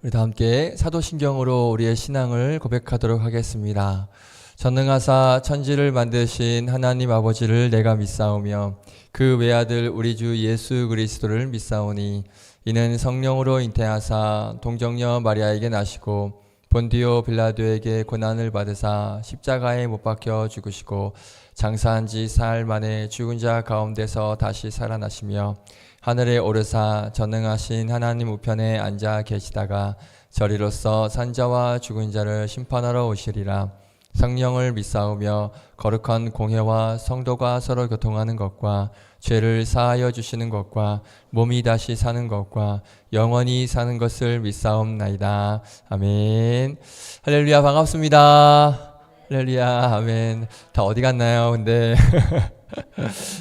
우리 다 함께 사도신경으로 우리의 신앙을 고백하도록 하겠습니다. 전능하사 천지를 만드신 하나님 아버지를 내가 믿사오며 그 외아들 우리 주 예수 그리스도를 믿사오니 이는 성령으로 잉태하사 동정녀 마리아에게 나시고 본디오 빌라도에게 고난을 받으사 십자가에 못 박혀 죽으시고 장사한 지 사흘 만에 죽은 자 가운데서 다시 살아나시며 하늘에 오르사 전능하신 하나님 우편에 앉아 계시다가 저리로서 산자와 죽은 자를 심판하러 오시리라. 성령을 믿사오며 거룩한 공회와 성도가 서로 교통하는 것과 죄를 사하여 주시는 것과 몸이 다시 사는 것과 영원히 사는 것을 믿사옵나이다. 아멘. 할렐루야, 반갑습니다. 할렐루야, 아멘. 다 어디 갔나요? 근데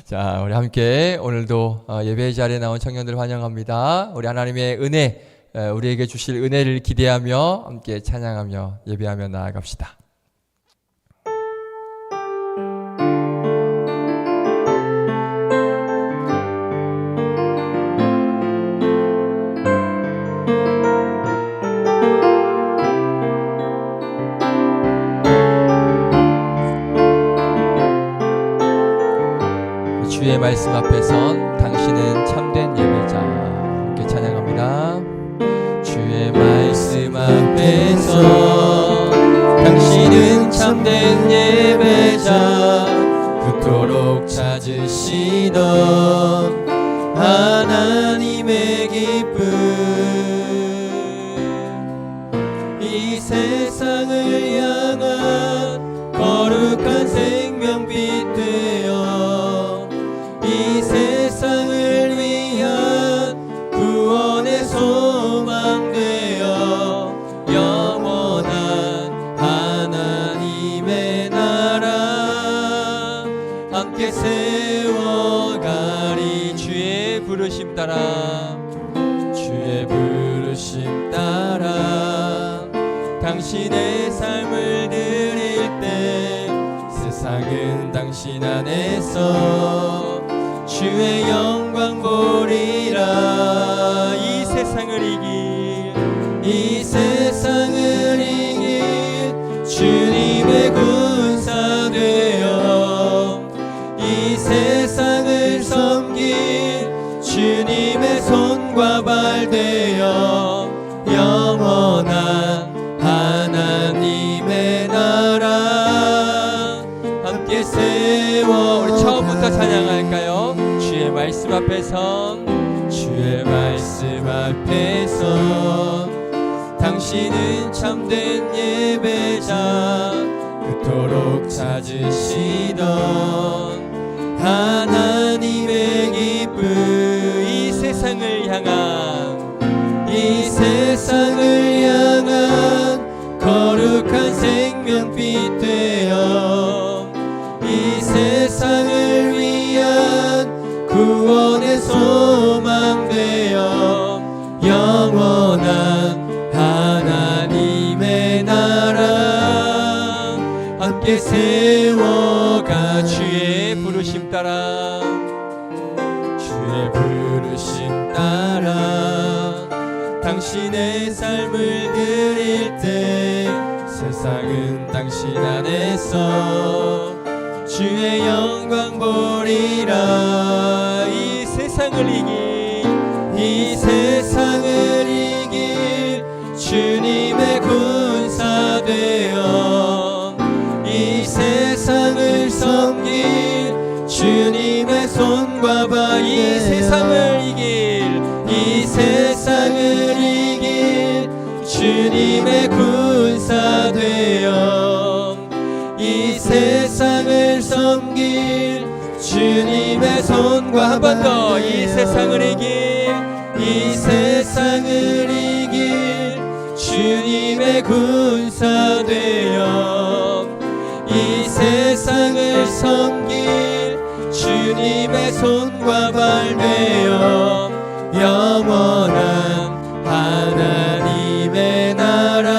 자, 우리 함께 오늘도 예배 자리에 나온 청년들 환영합니다. 우리 하나님의 은혜, 우리에게 주실 은혜를 기대하며 함께 찬양하며 예배하며 나아갑시다. 주의 말씀 앞에 선 당신은 참된 예배자. 함께 찬양합니다. 주의 말씀 앞에 선 당신은 참된 예배자. 그토록 찾으시던 하나님의 기쁨. 이 세상을 향한 거룩한 생명빛 되어 이 세상을 위한 구원의 소망 되어 영원한 하나님의 나라 함께 세워가리. 주의 부르심 따라 주의 부르심 따라 당신의 삶을 드릴 때 세상은 당신 안에서 주의 영광 보리라. 이 세상을 이길 주님의 군사 되어 이 세상을 섬길 주님의 손과 발 되어 영원한 하나님의 나라 함께 세워. 우리 처음부터 찬양할까요? 주의 말씀 앞에 선 주의 말씀 앞에 선 당신은 참된 예배자. 그토록 찾으시던 하나님의 기쁨. 이 세상을 향한 거룩한 생명빛 되어 이 세상을 위한 구원의 소망 되어 영원한 하나님의 나라 함께 세워가. 주의 부르심 따라 주의 부르심 따라 당신의 삶을 드릴 때 세상은 당신 안에서 주의 영광 보리라. 이 세상을 이길 주님의 군사 되어 이 세상을 섬길 주님의 손과 발. 이 세상을 이길 주님의 군사 되어 이 세상을 섬길 주님의 손과. 한 번 더. 이 세상을 이길 주님의 군사 되어 이 세상을 섬길 주님의 손과 발 되어 영원한 하나님의 나라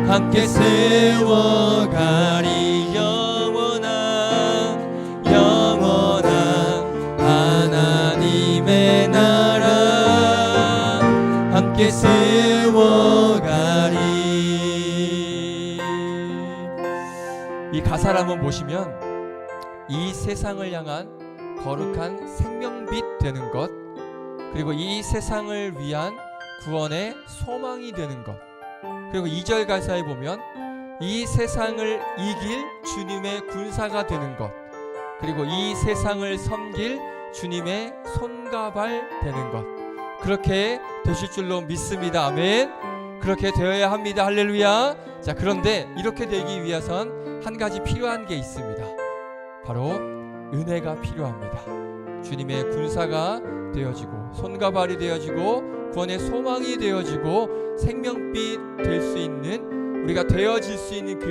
함께 세워가리. 영원한 하나님의 나라 함께 세워가리. 한번 보시면 이 세상을 향한 거룩한 생명빛 되는 것, 그리고 이 세상을 위한 구원의 소망이 되는 것, 그리고 2절 가사에 보면 이 세상을 이길 주님의 군사가 되는 것, 그리고 이 세상을 섬길 주님의 손과 발 되는 것, 그렇게 되실 줄로 믿습니다. 아멘. 그렇게 되어야 합니다. 할렐루야. 자, 그런데 이렇게 되기 위해선 한 가지 필요한 게 있습니다. 바로 은혜가 필요합니다. 주님의 군사가 되어지고 손과 발이 되어지고 구원의 소망이 되어지고 생명빛 될 수 있는, 우리가 되어질 수 있는 그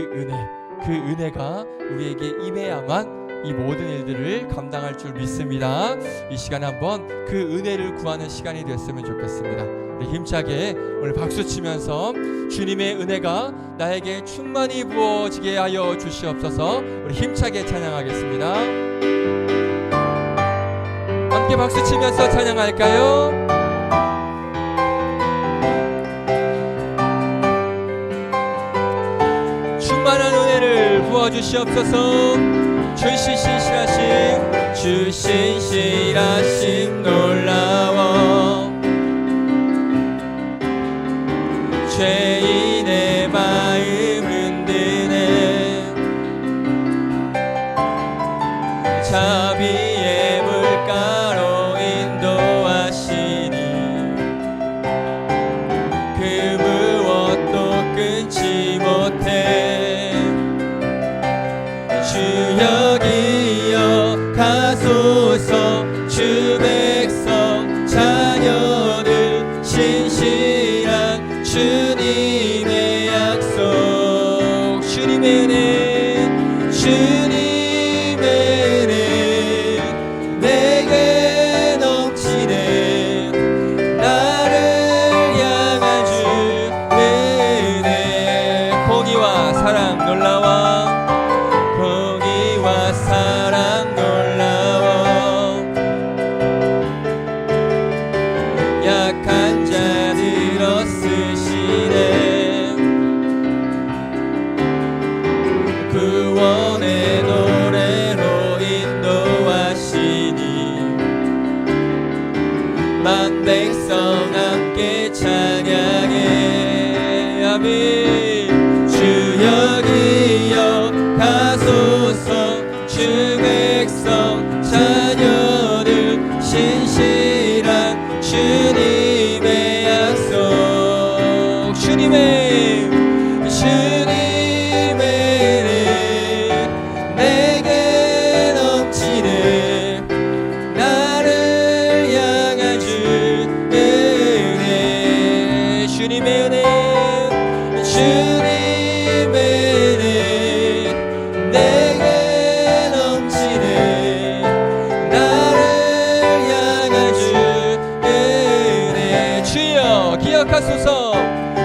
은혜가 우리에게 임해야만 이 모든 일들을 감당할 줄 믿습니다. 이 시간에 한번 그 은혜를 구하는 시간이 됐으면 좋겠습니다. 우리 힘차게 오늘 박수 치면서 주님의 은혜가 나에게 충만히 부어지게 하여 주시옵소서. 우리 힘차게 찬양하겠습니다. 함께 박수 치면서 찬양할까요? 충만한 은혜를 부어주시옵소서. 주신 신실하심 놀라워. 죄인의 마음 흔드네. 자비의 물가로 인도하시니 그 무엇도 끊지 못해. 주 여기여 가소서. 주 백성 자녀들 신실한 주님의 약속. 주님의 은혜, 주님의 은혜 내게 넘치네. 나를 향한 주 은혜. 공의와 사랑 놀라워. 공의와 사랑 놀라워. 약한 자들 얻으시네. 구원의 노래로 인도하시니 만 백성 함께 찬양해. 아멘. 주 여기여 가소서. 주 백성 자녀들 신실한 주님의 약속. 주님의 은혜 내게 넘치네. 나를 향한 주 은혜. 주님의 은혜, 주님의 은혜 내게 넘치네. 나를 향한 주 은혜. 주여 기억하소서.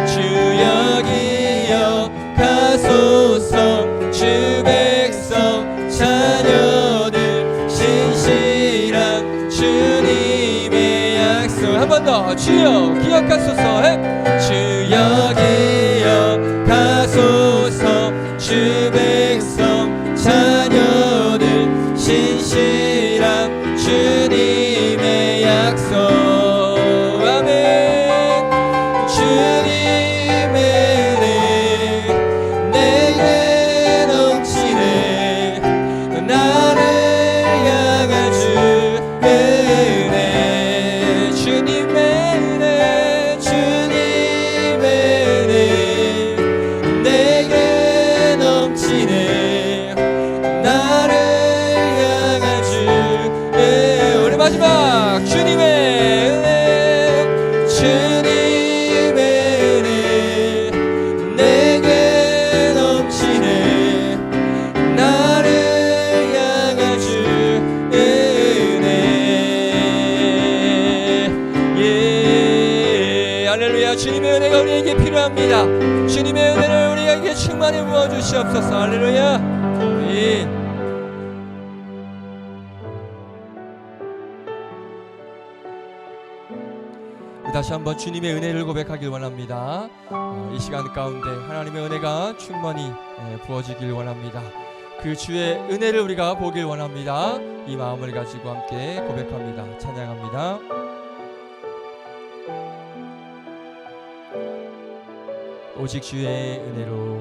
주 여기여 가소서. 주 백성 자녀들 신실한 주님의 약속. 한 번 더. 주여 기억하소서. 주 여기여 가소서. 주 백성 자녀들 신실한 주님의 약속. 아멘. 주님의 은혜 내게 넘치네. 나를 향한 주 은혜. 주님의 은혜, 주님의 은혜 내게 넘치네. 나를 향한 주 은혜. 우리 마지막 주님의 은혜, 주님의 은혜 내게 넘치네. 나를 향한 주 은혜. 예, 할렐루야. 주님의 은혜가 우리에게 필요합니다. 주님의 은혜를 우리에게 충만히 부어주시옵소서. 할렐루야. 아멘. 다시 한번 주님의 은혜를 고백하길 원합니다. 이 시간 가운데 하나님의 은혜가 충만히 부어지길 원합니다. 그 주의 은혜를 우리가 보길 원합니다. 이 마음을 가지고 함께 고백합니다. 찬양합니다. 오직 주의 은혜로,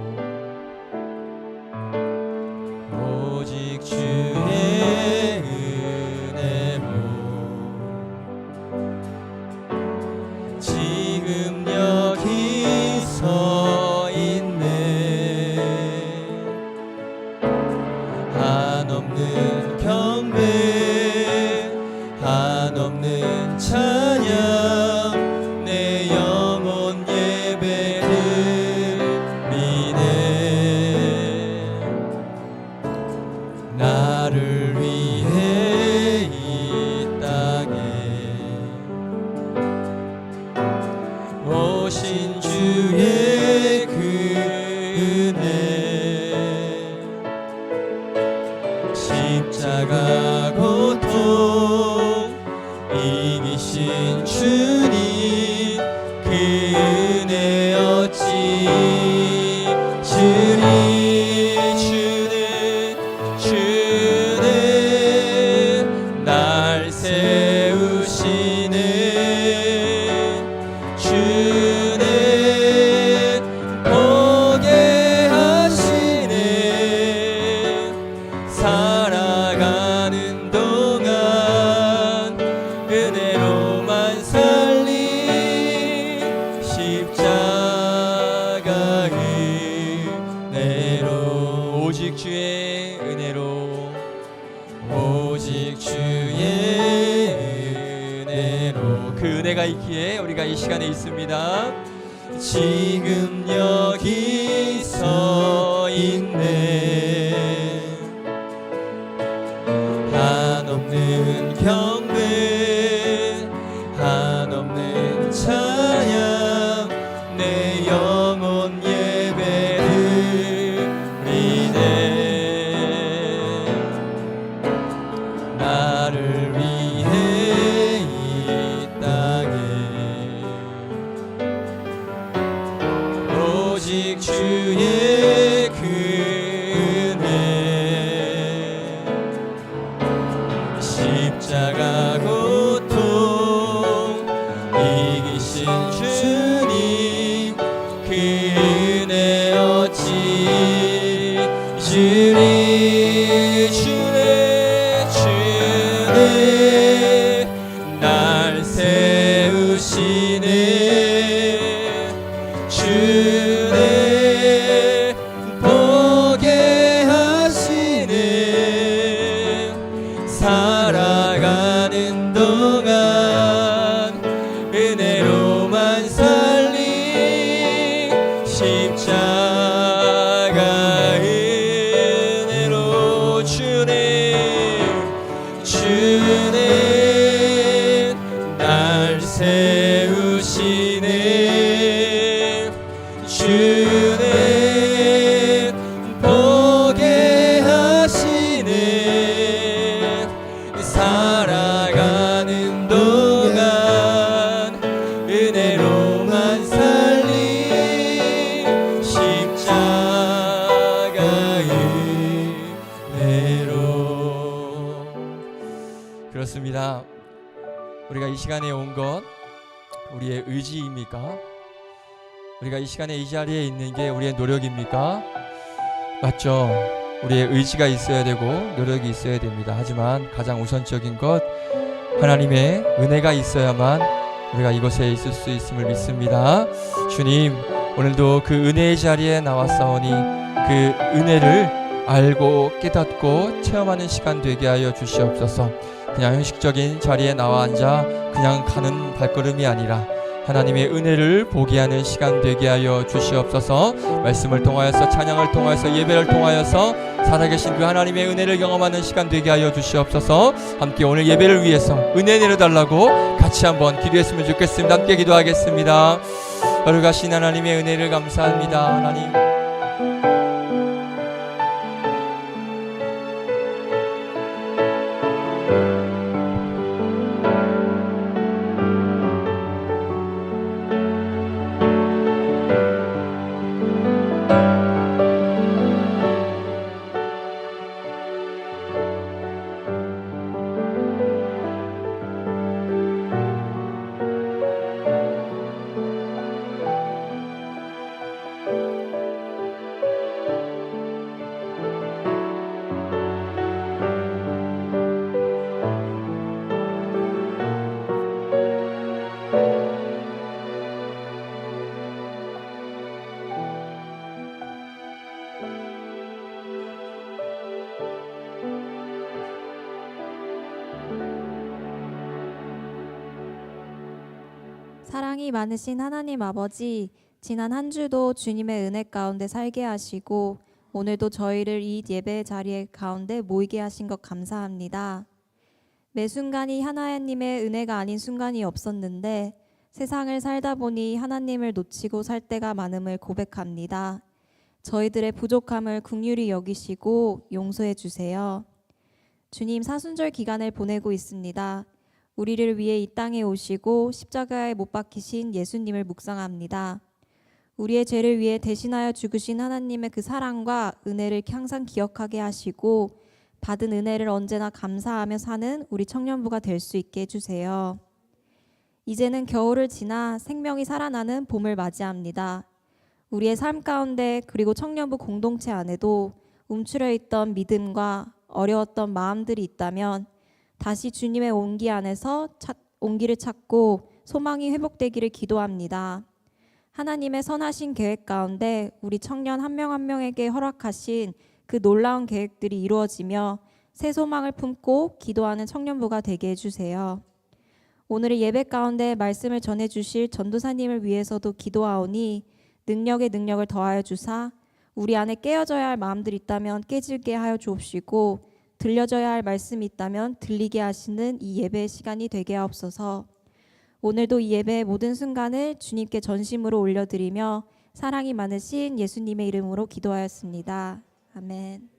오직 주의 은혜로 지금 여기 서 있네. 한없는 경배, 한없는 찬양, 내 영혼 예배드리네. 나를 위해 이 땅에 오신 주의 그 은혜, 십자가 고통 이기신 주님, 그 은혜 어찌 주리. 주는 날 세우시네. 주는 보게 하시네. 살아가는 동안 은혜로만 살리. 십자가 은혜로, 오직 주의 은혜로, 오직 주의 은혜로. 그 은혜가 있기에 우리가 이 시간에 있습니다. 지금 여기 서 있네. 한없는 경배, 한없는 찬양, 내 영혼 예배드리네. 나를 위해 이 땅에 오직 주의 그 은혜, 십자가 고통 이기신 주님, 그 은혜 어찌 주리. 주네 날 세우시네. 주네 보게 하시네. 살아가는 동안 은혜로만 살리. 십자가 은혜로. 주는 날 세우시네. 주는 보게 하시네. 살아가는 동안 은혜로만 살리. 십자가 은혜로. 그렇습니다. 우리가 이 시간에 온 것 우리의 의지입니까? 우리가 이 시간에 이 자리에 있는 게 우리의 노력입니까? 맞죠? 우리의 의지가 있어야 되고 노력이 있어야 됩니다. 하지만 가장 우선적인 것 하나님의 은혜가 있어야만 우리가 이곳에 있을 수 있음을 믿습니다. 주님, 오늘도 그 은혜의 자리에 나왔사오니 그 은혜를 알고 깨닫고 체험하는 시간 되게 하여 주시옵소서. 그냥 형식적인 자리에 나와 앉아 그냥 가는 발걸음이 아니라 하나님의 은혜를 보게 하는 시간 되게 하여 주시옵소서. 말씀을 통하여서, 찬양을 통하여서, 예배를 통하여서 살아계신 그 하나님의 은혜를 경험하는 시간 되게 하여 주시옵소서. 함께 오늘 예배를 위해서 은혜 내려달라고 같이 한번 기도했으면 좋겠습니다. 함께 기도하겠습니다. 거룩하신 하나님의 은혜를 감사합니다. 하나님, 사랑이 많으신 하나님 아버지, 지난 한 주도 주님의 은혜 가운데 살게 하시고 오늘도 저희를 이 예배 자리에 가운데 모이게 하신 것 감사합니다. 매 순간이 하나님의 은혜가 아닌 순간이 없었는데 세상을 살다 보니 하나님을 놓치고 살 때가 많음을 고백합니다. 저희들의 부족함을 긍휼히 여기시고 용서해 주세요. 주님, 사순절 기간을 보내고 있습니다. 우리를 위해 이 땅에 오시고 십자가에 못 박히신 예수님을 묵상합니다. 우리의 죄를 위해 대신하여 죽으신 하나님의 그 사랑과 은혜를 항상 기억하게 하시고 받은 은혜를 언제나 감사하며 사는 우리 청년부가 될 수 있게 해주세요. 이제는 겨울을 지나 생명이 살아나는 봄을 맞이합니다. 우리의 삶 가운데 그리고 청년부 공동체 안에도 움츠려 있던 믿음과 어려웠던 마음들이 있다면 다시 주님의 온기 안에서 온기를 찾고 소망이 회복되기를 기도합니다. 하나님의 선하신 계획 가운데 우리 청년 한 명 한 명에게 허락하신 그 놀라운 계획들이 이루어지며 새 소망을 품고 기도하는 청년부가 되게 해주세요. 오늘의 예배 가운데 말씀을 전해주실 전도사님을 위해서도 기도하오니 능력에 능력을 더하여 주사 우리 안에 깨어져야 할 마음들이 있다면 깨지게 하여 주옵시고 들려져야 할 말씀이 있다면 들리게 하시는 이 예배의 시간이 되게 하옵소서. 오늘도 이 예배의 모든 순간을 주님께 전심으로 올려드리며 사랑이 많으신 예수님의 이름으로 기도하였습니다. 아멘.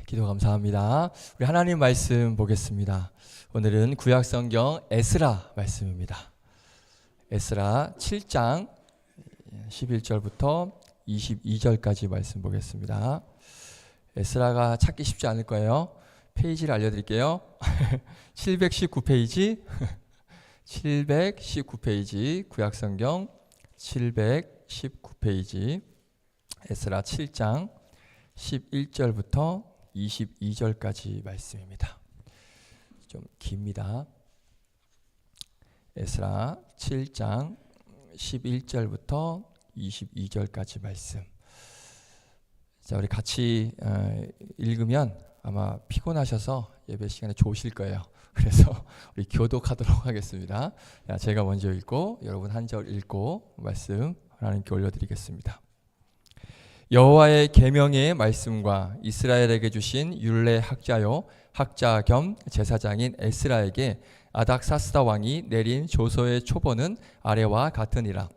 기도 감사합니다. 우리 하나님 말씀 보겠습니다. 오늘은 구약성경 에스라 말씀입니다. 에스라 7장 11절부터 22절까지 말씀 보겠습니다. 에스라가 찾기 쉽지 않을 거예요. 페이지를 알려드릴게요. 719페이지 719페이지 구약성경 719페이지 에스라 7장 11절부터 22절까지 말씀입니다. 좀 깁니다. 에스라 7장 11절부터 22절까지 말씀. 자, 우리 같이 읽으면 아마 피곤하셔서 예배 시간에 좋으실 거예요. 그래서 우리 교독하도록 하겠습니다. 제가 먼저 읽고 여러분 한 절 읽고 말씀 하나님께 올려드리겠습니다. 여호와의 계명의 말씀과 이스라엘에게 주신 율례 학자요 학자 겸 제사장인 에스라에게 아닥사스다 왕이 내린 조서의 초본은 아래와 같으니라.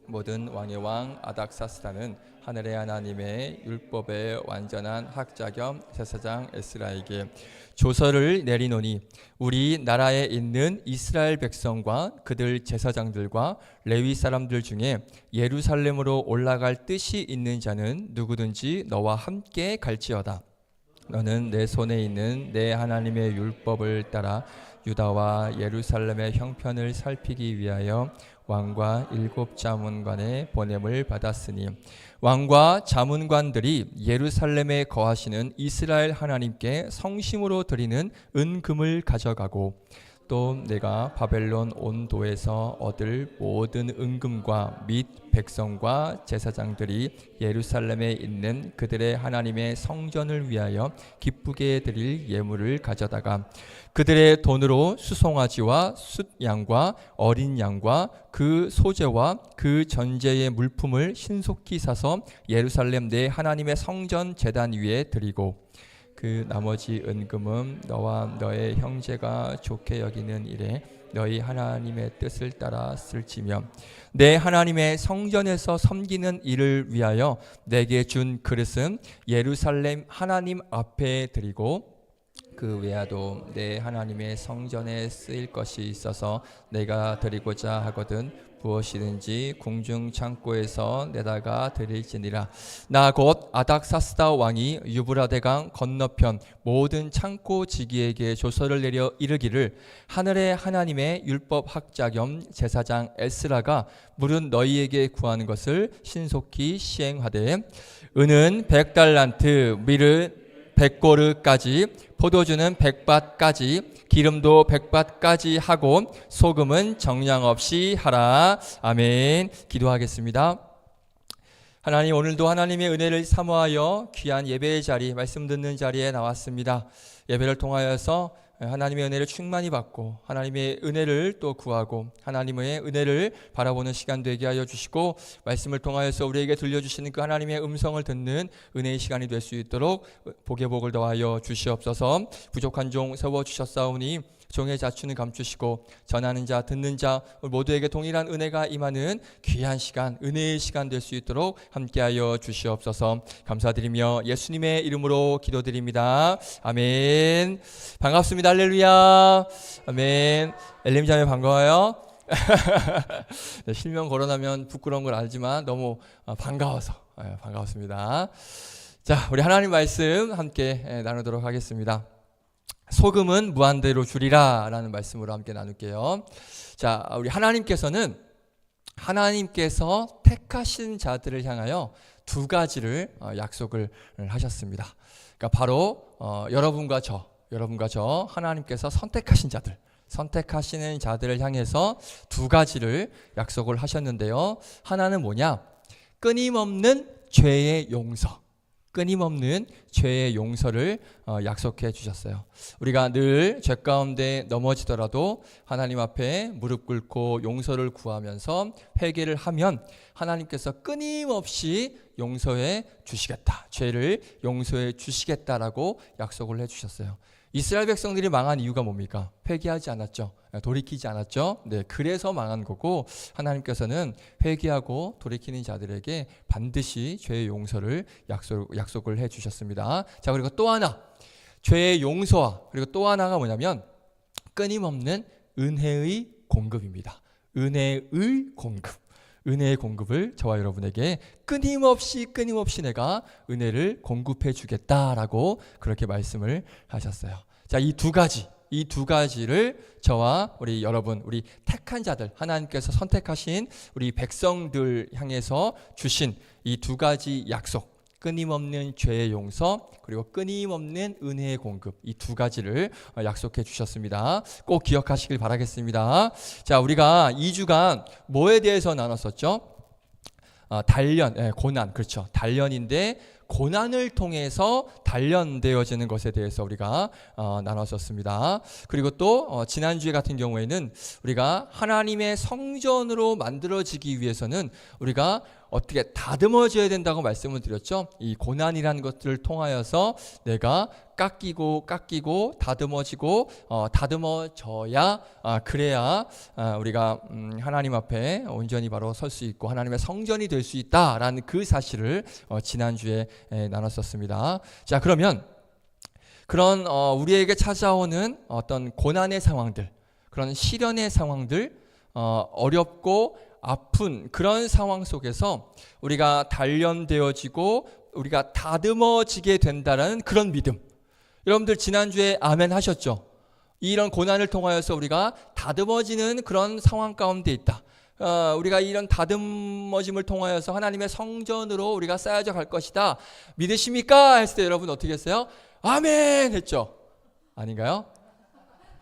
모든 왕의 왕 아닥사스다는 하늘의 하나님의 율법의 완전한 학자 겸 제사장 에스라에게 조서를 내리노니 우리 나라에 있는 이스라엘 백성과 그들 제사장들과 레위 사람들 중에 예루살렘으로 올라갈 뜻이 있는 자는 누구든지 너와 함께 갈지어다. 너는 내 손에 있는 내 하나님의 율법을 따라 유다와 예루살렘의 형편을 살피기 위하여 왕과 7 자문관의 보냄을 받았으니 왕과 자문관들이 예루살렘에 거하시는 이스라엘 하나님께 성심으로 드리는 은금을 가져가고 또 내가 바벨론 온도에서 얻을 모든 은금과 및 백성과 제사장들이 예루살렘에 있는 그들의 하나님의 성전을 위하여 기쁘게 드릴 예물을 가져다가 그들의 돈으로 수송아지와 숫양과 어린 양과 그 소재와 그 전제의 물품을 신속히 사서 예루살렘 내 하나님의 성전 제단 위에 드리고 그 나머지 은금은 너와 너의 형제가 좋게 여기는 일에 너희 하나님의 뜻을 따라 쓸지며 내 하나님의 성전에서 섬기는 일을 위하여 내게 준 그릇은 예루살렘 하나님 앞에 드리고 그 외에도 내 하나님의 성전에 쓰일 것이 있어서 내가 드리고자 하거든 무엇이든지 궁중 창고에서 내다가 드릴지니라. 나 곧 아닥사스다 왕이 유브라데강 건너편 모든 창고 지기에게 조서를 내려 이르기를 하늘의 하나님의 율법학자 겸 제사장 에스라가 물은 너희에게 구하는 것을 신속히 시행하되 은은 100달란트, 밀은 100고르까지, 포도주는 100밭까지, 기름도 100밭까지 하고 소금은 정량 없이 하라. 아멘. 기도하겠습니다. 하나님, 오늘도 하나님의 은혜를 사모하여 귀한 예배의 자리, 말씀 듣는 자리에 나왔습니다. 예배를 통하여서 하나님의 은혜를 충만히 받고 하나님의 은혜를 또 구하고 하나님의 은혜를 바라보는 시간 되게 하여 주시고, 말씀을 통하여서 우리에게 들려주시는 그 하나님의 음성을 듣는 은혜의 시간이 될 수 있도록 복의 복을 더하여 주시옵소서. 부족한 종 세워주셨사오니 종의 자추는 감추시고 전하는 자 듣는 자 모두에게 동일한 은혜가 임하는 귀한 시간, 은혜의 시간 될 수 있도록 함께하여 주시옵소서. 감사드리며 예수님의 이름으로 기도드립니다. 아멘. 반갑습니다. 할렐루야. 아멘. 엘림자매 반가워요. 네, 실명 거론하면 부끄러운 걸 알지만 너무 반가워서 반가웠습니다. 자, 우리 하나님 말씀 함께 나누도록 하겠습니다. 소금은 무한대로 주리라 라는 말씀으로 함께 나눌게요. 자, 우리 하나님께서 택하신 자들을 향하여 두 가지를 약속을 하셨습니다. 그러니까 바로 여러분과 저 하나님께서 선택하시는 자들을 향해서 두 가지를 약속을 하셨는데요. 하나는 뭐냐? 끊임없는 죄의 용서를 약속해 주셨어요. 우리가 늘 죄 가운데 넘어지더라도 하나님 앞에 무릎 꿇고 용서를 구하면서 회개를 하면 하나님께서 끊임없이 용서해 주시겠다, 죄를 용서해 주시겠다라고 약속을 해 주셨어요. 이스라엘 백성들이 망한 이유가 뭡니까? 회개하지 않았죠. 돌이키지 않았죠. 네, 그래서 망한 거고, 하나님께서는 회개하고 돌이키는 자들에게 반드시 죄의 용서를 약속을 해 주셨습니다. 자, 그리고 또 하나, 죄의 용서와 그리고 또 하나가 뭐냐면 끊임없는 은혜의 공급입니다. 은혜의 공급을 저와 여러분에게 끊임없이 내가 은혜를 공급해 주겠다라고 그렇게 말씀을 하셨어요. 자, 이 두 가지를 저와 우리 여러분, 우리 택한 자들, 하나님께서 선택하신 우리 백성들 향해서 주신 이 두 가지 약속, 끊임없는 죄의 용서 그리고 끊임없는 은혜의 공급, 이 두 가지를 약속해 주셨습니다. 꼭 기억하시길 바라겠습니다. 자, 우리가 2주간 뭐에 대해서 나눴었죠? 단련, 고난, 그렇죠. 단련인데 고난을 통해서 단련되어지는 것에 대해서 우리가 나눴었습니다. 그리고 또 지난주에 같은 경우에는 우리가 하나님의 성전으로 만들어지기 위해서는 우리가 어떻게 다듬어져야 된다고 말씀을 드렸죠. 이 고난이라는 것들을 통하여서 내가 깎이고 다듬어져야 그래야 우리가 하나님 앞에 온전히 바로 설 수 있고 하나님의 성전이 될 수 있다라는 그 사실을 지난주에 나눴었습니다. 자, 그러면 그런 우리에게 찾아오는 어떤 고난의 상황들, 그런 시련의 상황들, 어렵고 아픈 그런 상황 속에서 우리가 단련되어지고 우리가 다듬어지게 된다라는 그런 믿음. 여러분들 지난주에 아멘 하셨죠? 이런 고난을 통하여서 우리가 다듬어지는 그런 상황 가운데 있다. 우리가 이런 다듬어짐을 통하여서 하나님의 성전으로 우리가 쌓여져 갈 것이다. 믿으십니까? 했을 때 여러분 어떻게 했어요? 아멘 했죠? 아닌가요?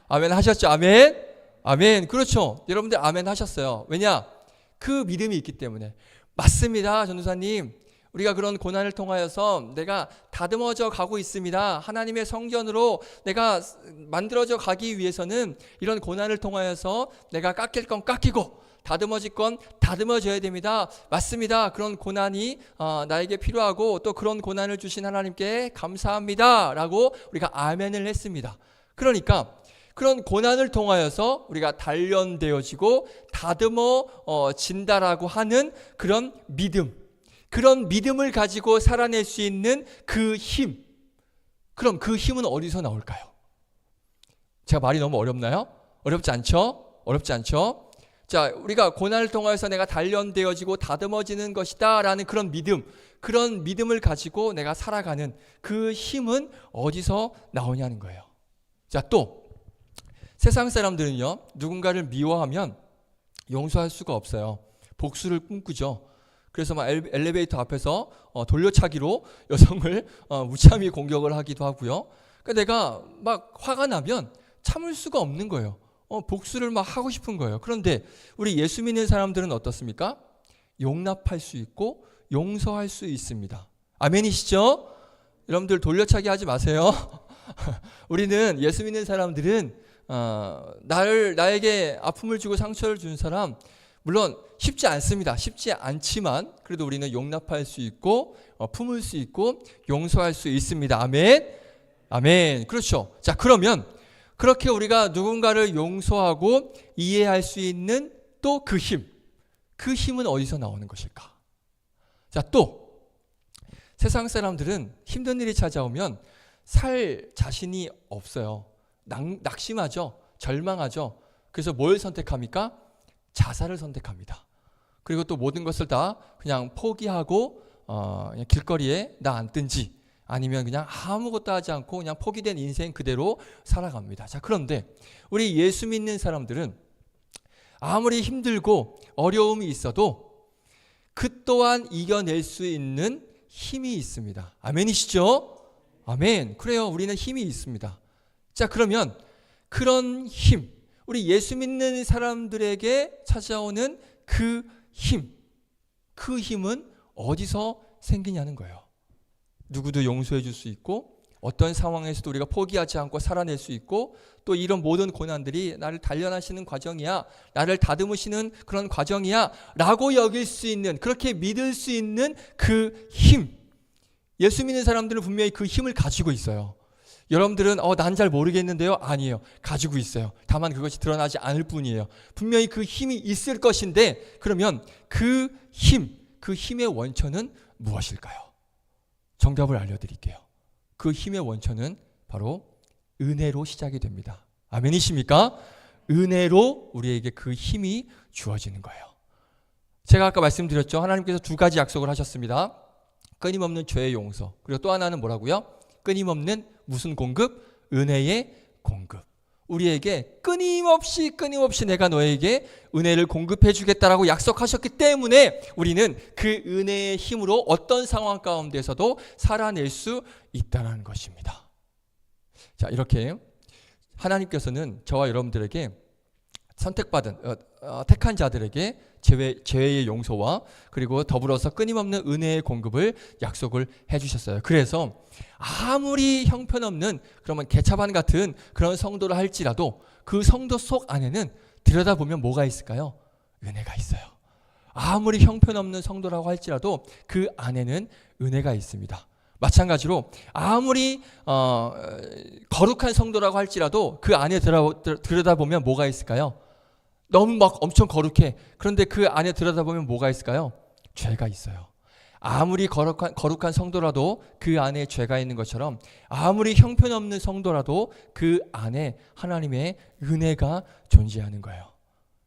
아멘 하셨죠? 아멘. 그렇죠. 여러분들 아멘 하셨어요. 왜냐? 그 믿음이 있기 때문에. 맞습니다, 전도사님. 우리가 그런 고난을 통하여서 내가 다듬어져 가고 있습니다. 하나님의 성전으로 내가 만들어져 가기 위해서는 이런 고난을 통하여서 내가 깎일 건 깎이고 다듬어질 건 다듬어져야 됩니다. 맞습니다. 그런 고난이 나에게 필요하고 또 그런 고난을 주신 하나님께 감사합니다 라고 우리가 아멘을 했습니다. 그러니까 그런 고난을 통하여서 우리가 단련되어지고 다듬어진다라고 하는 그런 믿음을 가지고 살아낼 수 있는 그 힘. 그럼 그 힘은 어디서 나올까요? 제가 말이 너무 어렵나요? 어렵지 않죠? 자, 우리가 고난을 통해서 내가 단련되어지고 다듬어지는 것이다 라는 그런 믿음을 가지고 내가 살아가는 그 힘은 어디서 나오냐는 거예요. 자, 또 세상 사람들은요, 누군가를 미워하면 용서할 수가 없어요. 복수를 꿈꾸죠. 그래서 막 엘리베이터 앞에서 돌려차기로 여성을 무참히 공격을 하기도 하고요. 그러니까 내가 막 화가 나면 참을 수가 없는 거예요. 복수를 막 하고 싶은 거예요. 그런데 우리 예수 믿는 사람들은 어떻습니까? 용납할 수 있고 용서할 수 있습니다. 아멘이시죠? 여러분들 돌려차기 하지 마세요. 우리는 예수 믿는 사람들은 나에게 아픔을 주고 상처를 준 사람, 물론 쉽지 않습니다. 쉽지 않지만 그래도 우리는 용납할 수 있고 품을 수 있고 용서할 수 있습니다. 아멘. 아멘. 그렇죠. 자, 그러면 그렇게 우리가 누군가를 용서하고 이해할 수 있는 또 그 힘, 그 힘은 어디서 나오는 것일까? 자, 또 세상 사람들은 힘든 일이 찾아오면 살 자신이 없어요. 낙심하죠. 절망하죠. 그래서 뭘 선택합니까? 자살을 선택합니다. 그리고 또 모든 것을 다 그냥 포기하고 그냥 길거리에 나 앉든지 아니면 그냥 아무것도 하지 않고 그냥 포기된 인생 그대로 살아갑니다. 자, 그런데 우리 예수 믿는 사람들은 아무리 힘들고 어려움이 있어도 그 또한 이겨낼 수 있는 힘이 있습니다. 아멘이시죠? 아멘. 그래요. 우리는 힘이 있습니다. 자, 그러면 그런 힘, 우리 예수 믿는 사람들에게 찾아오는 그 힘은 어디서 생기냐는 거예요. 누구도 용서해 줄 수 있고 어떤 상황에서도 우리가 포기하지 않고 살아낼 수 있고 또 이런 모든 고난들이 나를 단련하시는 과정이야, 나를 다듬으시는 그런 과정이야 라고 여길 수 있는, 그렇게 믿을 수 있는 그 힘, 예수 믿는 사람들은 분명히 그 힘을 가지고 있어요. 여러분들은 난 잘 모르겠는데요. 아니에요. 가지고 있어요. 다만 그것이 드러나지 않을 뿐이에요. 분명히 그 힘이 있을 것인데, 그러면 그 힘의 원천은 무엇일까요? 정답을 알려드릴게요. 그 힘의 원천은 바로 은혜로 시작이 됩니다. 아멘이십니까? 은혜로 우리에게 그 힘이 주어지는 거예요. 제가 아까 말씀드렸죠. 하나님께서 두 가지 약속을 하셨습니다. 끊임없는 죄의 용서, 그리고 또 하나는 뭐라고요? 끊임없는 무슨 공급? 은혜의 공급. 우리에게 끊임없이 내가 너에게 은혜를 공급해 주겠다라고 약속하셨기 때문에 우리는 그 은혜의 힘으로 어떤 상황 가운데서도 살아낼 수 있다는 것입니다. 자, 이렇게 하나님께서는 저와 여러분들에게 선택받은 택한 자들에게 죄의 용서와 그리고 더불어서 끊임없는 은혜의 공급을 약속을 해주셨어요. 그래서 아무리 형편없는 그러면 개차반 같은 그런 성도를 할지라도 그 성도 속 안에는 들여다보면 뭐가 있을까요? 은혜가 있어요. 아무리 형편없는 성도라고 할지라도 그 안에는 은혜가 있습니다. 마찬가지로 아무리 거룩한 성도라고 할지라도 그 안에 들여다보면 뭐가 있을까요? 너무 막 엄청 거룩해. 그런데 그 안에 들여다보면 뭐가 있을까요? 죄가 있어요. 아무리 거룩한 성도라도 그 안에 죄가 있는 것처럼 아무리 형편없는 성도라도 그 안에 하나님의 은혜가 존재하는 거예요.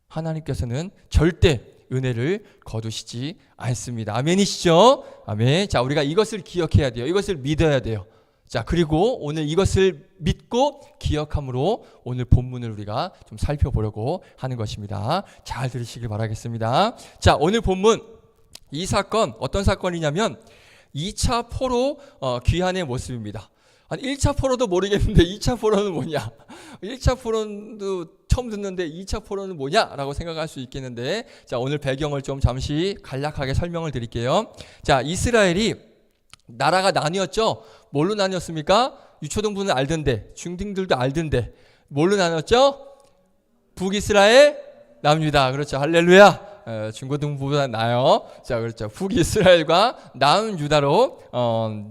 하나님께서는 절대 은혜를 거두시지 않습니다. 아멘이시죠? 아멘. 자, 우리가 이것을 기억해야 돼요. 이것을 믿어야 돼요. 자, 그리고 오늘 이것을 믿고 기억함으로 오늘 본문을 우리가 좀 살펴보려고 하는 것입니다. 잘 들으시길 바라겠습니다. 자, 오늘 본문 이 사건 어떤 사건이냐면 2차 포로 귀환의 모습입니다. 1차 포로도 모르겠는데 2차 포로는 뭐냐? 1차 포로도 처음 듣는데 2차 포로는 뭐냐라고 생각할 수 있겠는데, 자, 오늘 배경을 좀 잠시 간략하게 설명을 드릴게요. 자, 이스라엘이 나라가 나뉘었죠. 뭘로 나뉘었습니까? 유초등부는 알던데, 중등들도 알던데 뭘로 나눴죠? 북이스라엘, 남유다. 그렇죠. 할렐루야. 중고등부보다 나아요. 자, 그렇죠. 북이스라엘과 남유다로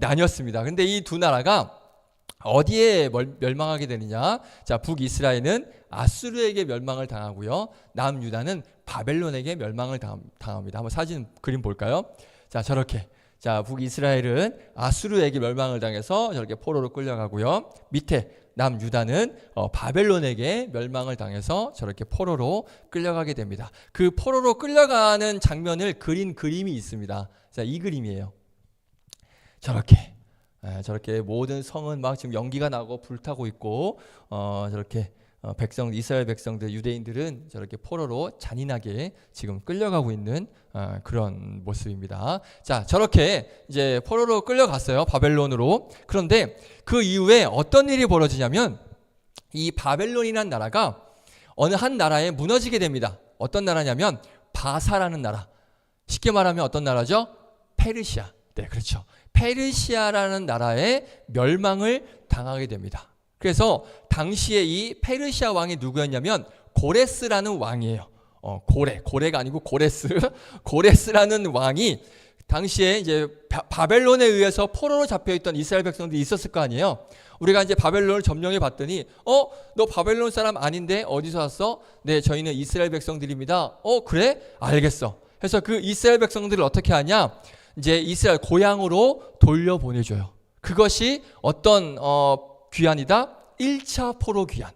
나뉘었습니다. 근데 이 두 나라가 어디에 멸망하게 되느냐? 자, 북이스라엘은 아수르에게 멸망을 당하고요. 남유다는 바벨론에게 멸망을 당합니다. 한번 사진 그림 볼까요? 자, 저렇게. 자, 북이스라엘은 아수르에게 멸망을 당해서 저렇게 포로로 끌려가고요. 밑에 남유다는 바벨론에게 멸망을 당해서 저렇게 포로로 끌려가게 됩니다. 그 포로로 끌려가는 장면을 그린 그림이 있습니다. 자, 이 그림이에요. 저렇게 모든 성은 막 지금 연기가 나고 불타고 있고 저렇게 이스라엘 백성들, 유대인들은 저렇게 포로로 잔인하게 지금 끌려가고 있는 그런 모습입니다. 자, 저렇게 이제 포로로 끌려갔어요, 바벨론으로. 그런데 그 이후에 어떤 일이 벌어지냐면 이 바벨론이라는 나라가 어느 한 나라에 무너지게 됩니다. 어떤 나라냐면 바사라는 나라. 쉽게 말하면 어떤 나라죠? 페르시아. 네, 그렇죠. 페르시아라는 나라에 멸망을 당하게 됩니다. 그래서 당시에 이 페르시아 왕이 누구였냐면 고레스라는 왕이에요. 고레가 아니고 고레스. 고레스라는 왕이 당시에 이제 바벨론에 의해서 포로로 잡혀있던 이스라엘 백성들이 있었을 거 아니에요. 우리가 이제 바벨론을 점령해 봤더니 너 바벨론 사람 아닌데 어디서 왔어? 네, 저희는 이스라엘 백성들입니다. 그래? 알겠어. 그래서 그 이스라엘 백성들을 어떻게 하냐? 이제 이스라엘 고향으로 돌려보내줘요. 그것이 어떤 귀환이다? 1차 포로 귀환.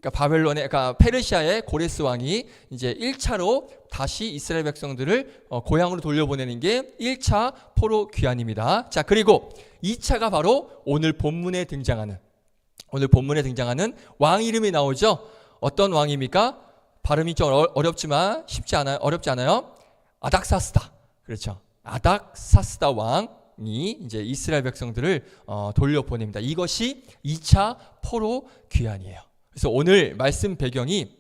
그러니까 페르시아의 고레스 왕이 이제 1차로 다시 이스라엘 백성들을 고향으로 돌려보내는 게 1차 포로 귀환입니다. 자, 그리고 2차가 바로 오늘 본문에 등장하는 왕 이름이 나오죠. 어떤 왕입니까? 발음이 좀 어렵지만 어렵지 않아요. 아닥사스다. 그렇죠. 아닥사스다 왕이 이제 이스라엘 백성들을 돌려보냅니다. 이것이 2차 포로 귀환이에요. 그래서 오늘 말씀 배경이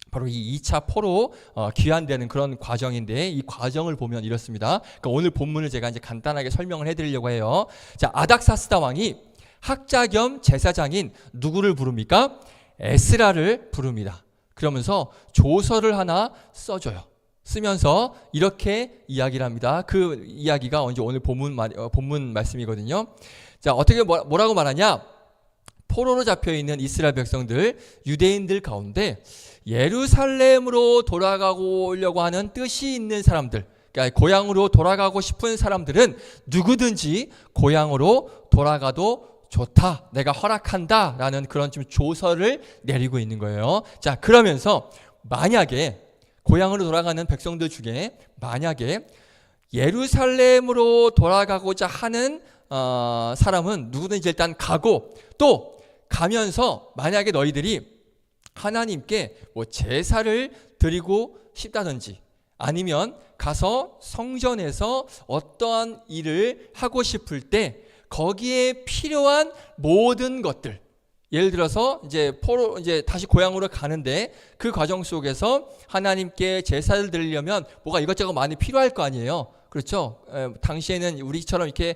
바로 이 2차 포로 귀환되는 그런 과정인데, 이 과정을 보면 이렇습니다. 그러니까 오늘 본문을 제가 이제 간단하게 설명을 해드리려고 해요. 자, 아닥사스다 왕이 학자 겸 제사장인 누구를 부릅니까? 에스라를 부릅니다. 그러면서 조서를 하나 써줘요. 쓰면서 이렇게 이야기를 합니다. 그 이야기가 이제 오늘 본문 말씀이거든요. 자, 어떻게 뭐라고 말하냐? 포로로 잡혀있는 이스라엘 백성들, 유대인들 가운데 예루살렘으로 돌아가려고 하는 뜻이 있는 사람들, 그러니까 고향으로 돌아가고 싶은 사람들은 누구든지 고향으로 돌아가도 좋다, 내가 허락한다 라는 그런 좀 조서를 내리고 있는 거예요. 자, 그러면서 만약에 고향으로 돌아가는 백성들 중에 만약에 예루살렘으로 돌아가고자 하는 사람은 누구든지 일단 가고, 또 가면서 만약에 너희들이 하나님께 뭐 제사를 드리고 싶다든지 아니면 가서 성전에서 어떠한 일을 하고 싶을 때 거기에 필요한 모든 것들, 예를 들어서 이제 다시 고향으로 가는데 그 과정 속에서 하나님께 제사를 드리려면 뭐가 이것저것 많이 필요할 거 아니에요. 그렇죠? 당시에는 우리처럼 이렇게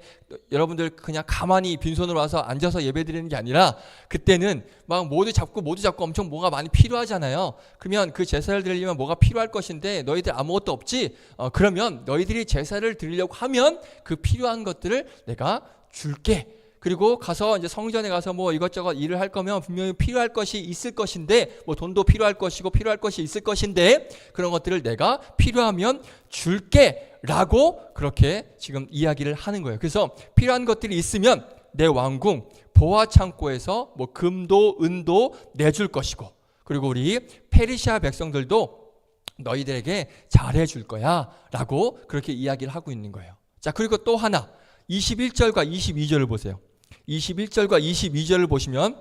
여러분들 그냥 가만히 빈손으로 와서 앉아서 예배 드리는 게 아니라 그때는 막 모두 잡고 엄청 뭐가 많이 필요하잖아요. 그러면 그 제사를 드리려면 뭐가 필요할 것인데 너희들 아무것도 없지? 그러면 너희들이 제사를 드리려고 하면 그 필요한 것들을 내가 줄게. 그리고 가서 이제 성전에 가서 뭐 이것저것 일을 할 거면 분명히 필요할 것이 있을 것인데, 뭐 돈도 필요할 것이고 필요할 것이 있을 것인데 그런 것들을 내가 필요하면 줄게 라고 그렇게 지금 이야기를 하는 거예요. 그래서 필요한 것들이 있으면 내 왕궁 보화 창고에서 뭐 금도 은도 내줄 것이고, 그리고 우리 페르시아 백성들도 너희들에게 잘해줄 거야 라고 그렇게 이야기를 하고 있는 거예요. 자, 그리고 또 하나 21절과 22절을 보세요. 21절과 22절을 보시면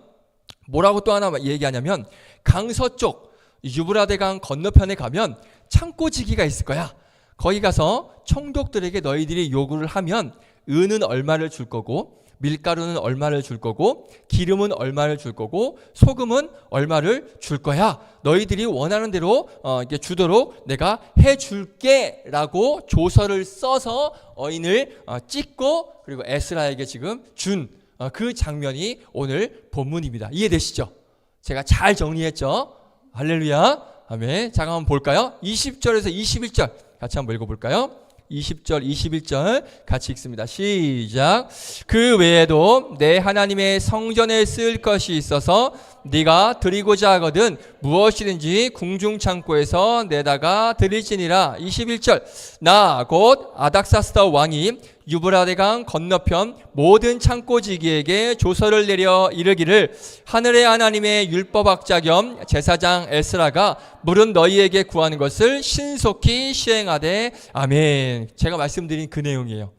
뭐라고 또 하나 얘기하냐면, 강서쪽 유브라데 강 건너편에 가면 창고지기가 있을 거야. 거기 가서 총독들에게 너희들이 요구를 하면 은은 얼마를 줄 거고, 밀가루는 얼마를 줄 거고, 기름은 얼마를 줄 거고, 소금은 얼마를 줄 거야. 너희들이 원하는 대로 이렇게 주도록 내가 해줄게 라고 조서를 써서 어인을 찍고 그리고 에스라에게 지금 준 그 장면이 오늘 본문입니다. 이해되시죠? 제가 잘 정리했죠? 할렐루야. 아멘. 자, 한번 볼까요? 20절에서 21절 같이 한번 읽어볼까요? 20절, 21절 같이 읽습니다. 시작. 그 외에도 내 하나님의 성전에 쓸 것이 있어서 네가 드리고자 하거든 무엇이든지 궁중 창고에서 내다가 드릴지니라. 21절. 나 곧 아닥사스다 왕이 유브라데 강 건너편 모든 창고지기에게 조서를 내려 이르기를 하늘의 하나님의 율법학자 겸 제사장 에스라가 물은 너희에게 구하는 것을 신속히 시행하되 아멘. 제가 말씀드린 그 내용이에요.